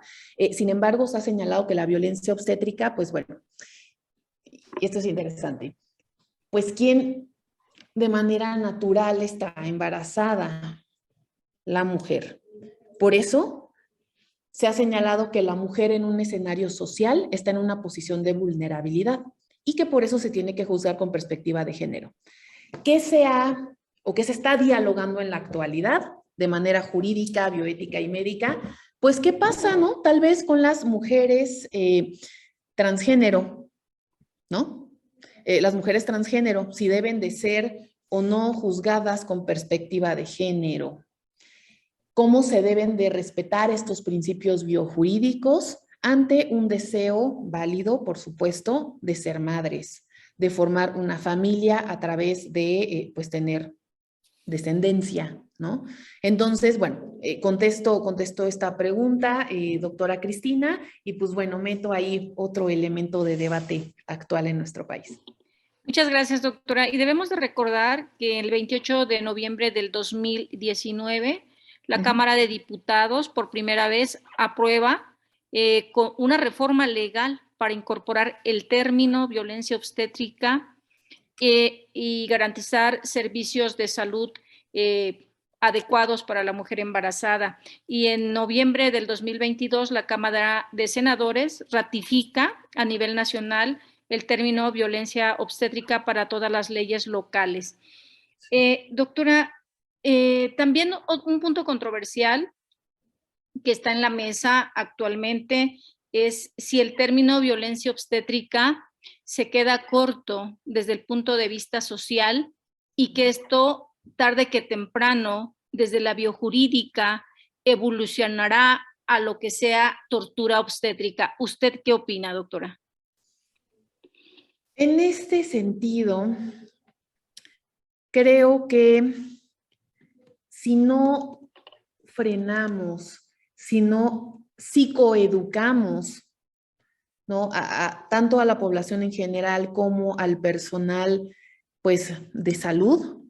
Speaker 3: Sin embargo, se ha señalado que la violencia obstétrica, pues bueno, y esto es interesante, pues ¿quién de manera natural está embarazada? La mujer. Por eso se ha señalado que la mujer en un escenario social está en una posición de vulnerabilidad y que por eso se tiene que juzgar con perspectiva de género. ¿Qué se ha o qué se está dialogando en la actualidad de manera jurídica, bioética y médica? Pues, ¿qué pasa, no? Tal vez con las mujeres transgénero, ¿no? Las mujeres transgénero, si deben de ser o no juzgadas con perspectiva de género. Cómo se deben de respetar estos principios biojurídicos ante un deseo válido, por supuesto, de ser madres, de formar una familia a través de, pues, tener descendencia, ¿no? Entonces, bueno, contesto esta pregunta, doctora Cristina, y pues bueno, meto ahí otro elemento de debate actual en nuestro país.
Speaker 2: Muchas gracias, doctora. Y debemos de recordar que el 28 de noviembre del 2019, la Cámara de Diputados por primera vez aprueba con una reforma legal para incorporar el término violencia obstétrica y garantizar servicios de salud adecuados para la mujer embarazada. Y en noviembre del 2022, la Cámara de Senadores ratifica a nivel nacional el término violencia obstétrica para todas las leyes locales. Doctora, también un punto controversial que está en la mesa actualmente es si el término violencia obstétrica se queda corto desde el punto de vista social y que esto, tarde que temprano, desde la biojurídica, evolucionará a lo que sea tortura obstétrica. ¿Usted qué opina, doctora?
Speaker 3: En este sentido, creo que si no frenamos, si no psicoeducamos, ¿no? Tanto a la población en general como al personal, pues, de salud,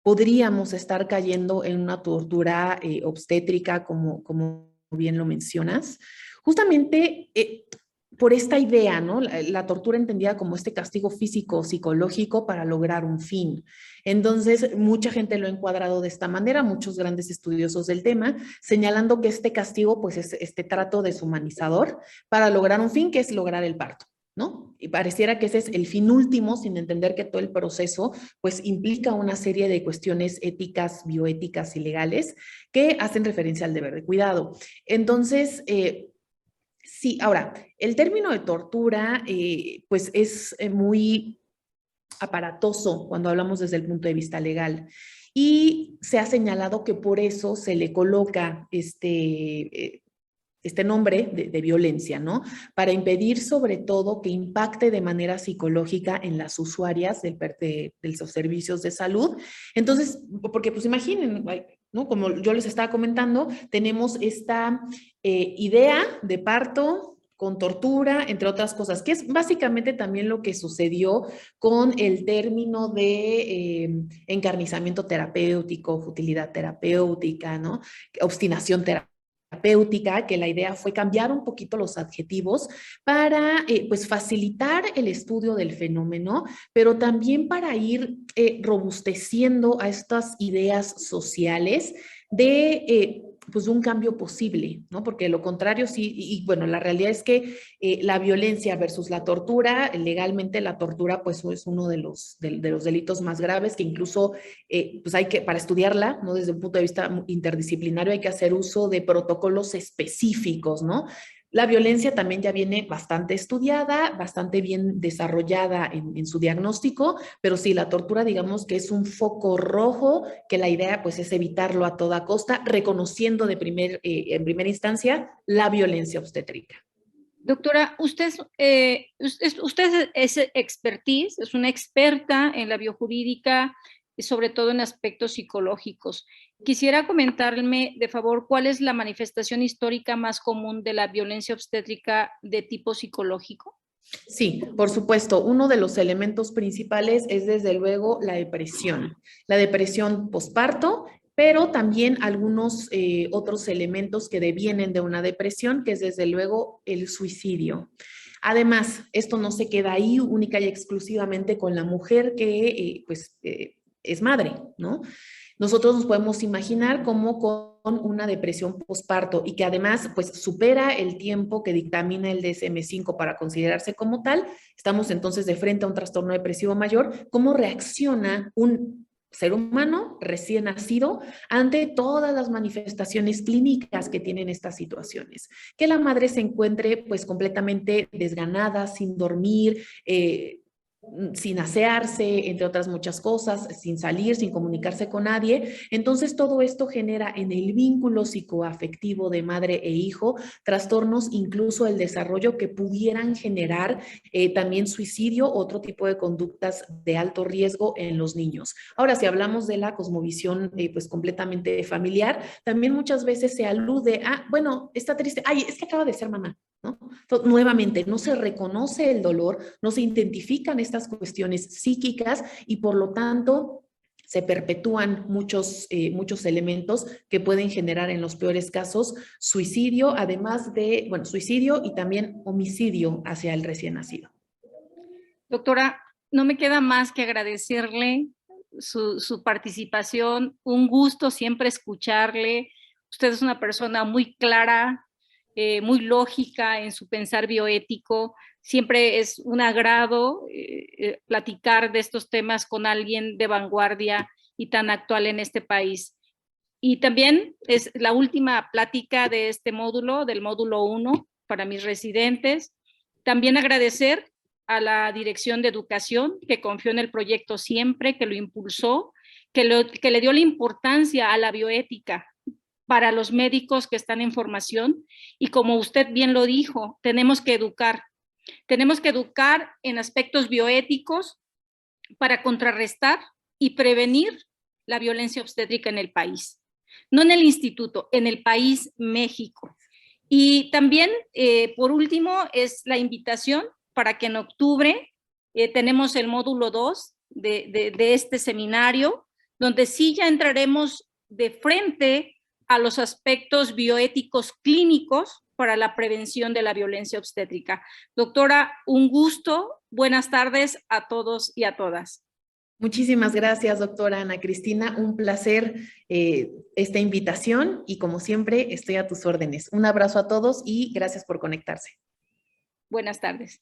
Speaker 3: podríamos estar cayendo en una tortura obstétrica, como bien lo mencionas. Justamente por esta idea, ¿no? La tortura entendida como este castigo físico, psicológico para lograr un fin. Entonces, mucha gente lo ha encuadrado de esta manera, muchos grandes estudiosos del tema, señalando que este castigo, pues, es este trato deshumanizador para lograr un fin, que es lograr el parto, ¿no? Y pareciera que ese es el fin último, sin entender que todo el proceso, pues, implica una serie de cuestiones éticas, bioéticas y legales que hacen referencia al deber de cuidado. Entonces, sí, ahora, el término de tortura, pues es muy aparatoso cuando hablamos desde el punto de vista legal. Y se ha señalado que por eso se le coloca este nombre de violencia, ¿no? Para impedir sobre todo que impacte de manera psicológica en las usuarias de los servicios de salud. Entonces, porque pues imaginen, ¿no? Como yo les estaba comentando, tenemos esta idea de parto con tortura, entre otras cosas, que es básicamente también lo que sucedió con el término de encarnizamiento terapéutico, futilidad terapéutica, ¿no? Obstinación terapéutica, que la idea fue cambiar un poquito los adjetivos para pues facilitar el estudio del fenómeno, pero también para ir robusteciendo a estas ideas sociales de pues un cambio posible, ¿no? Porque lo contrario sí, y bueno, la realidad es que la violencia versus la tortura, legalmente la tortura pues es uno de los delitos más graves que incluso pues hay que, para estudiarla, ¿no? Desde un punto de vista interdisciplinario hay que hacer uso de protocolos específicos, ¿no? La violencia también ya viene bastante estudiada, bastante bien desarrollada en su diagnóstico, pero sí, la tortura digamos que es un foco rojo, que la idea pues es evitarlo a toda costa, reconociendo en primera instancia la violencia obstétrica.
Speaker 2: Doctora, usted es expertise, es una experta en la biojurídica, sobre todo en aspectos psicológicos. Quisiera comentarme, de favor, cuál es la manifestación histórica más común de la violencia obstétrica de tipo psicológico.
Speaker 3: Sí, por supuesto. Uno de los elementos principales es desde luego la depresión posparto, pero también algunos otros elementos que devienen de una depresión, que es desde luego el suicidio. Además, esto no se queda ahí única y exclusivamente con la mujer que es madre, ¿no? Nosotros nos podemos imaginar cómo con una depresión posparto y que además pues supera el tiempo que dictamina el DSM-5 para considerarse como tal, estamos entonces de frente a un trastorno depresivo mayor, cómo reacciona un ser humano recién nacido ante todas las manifestaciones clínicas que tienen estas situaciones. Que la madre se encuentre pues completamente desganada, sin dormir, sin asearse, entre otras muchas cosas, sin salir, sin comunicarse con nadie. Entonces todo esto genera en el vínculo psicoafectivo de madre e hijo trastornos, incluso el desarrollo que pudieran generar también suicidio, otro tipo de conductas de alto riesgo en los niños. Ahora, si hablamos de la cosmovisión pues completamente familiar, también muchas veces se alude a, bueno, está triste, ay, es que acaba de ser mamá, ¿no? Entonces, nuevamente, no se reconoce el dolor, no se identifican estas cuestiones psíquicas y por lo tanto se perpetúan muchos elementos que pueden generar en los peores casos suicidio, además de, bueno, suicidio y también homicidio hacia el recién nacido.
Speaker 2: Doctora, no me queda más que agradecerle su participación, un gusto siempre escucharle. Usted es una persona muy clara, muy lógica en su pensar bioético. Siempre es un agrado platicar de estos temas con alguien de vanguardia y tan actual en este país. Y también es la última plática de este módulo, del módulo 1, para mis residentes. También agradecer a la Dirección de Educación, que confió en el proyecto siempre, que lo impulsó, que le dio la importancia a la bioética para los médicos que están en formación. Y como usted bien lo dijo, tenemos que educar en aspectos bioéticos para contrarrestar y prevenir la violencia obstétrica en el país. No en el instituto, en el país México. Y también, por último, es la invitación para que en octubre tenemos el módulo 2 de este seminario, donde sí ya entraremos de frente a los aspectos bioéticos clínicos para la prevención de la violencia obstétrica. Doctora, un gusto. Buenas tardes a todos y a todas.
Speaker 3: Muchísimas gracias, doctora Ana Cristina. Un placer esta invitación y como siempre estoy a tus órdenes. Un abrazo a todos y gracias por conectarse.
Speaker 2: Buenas tardes.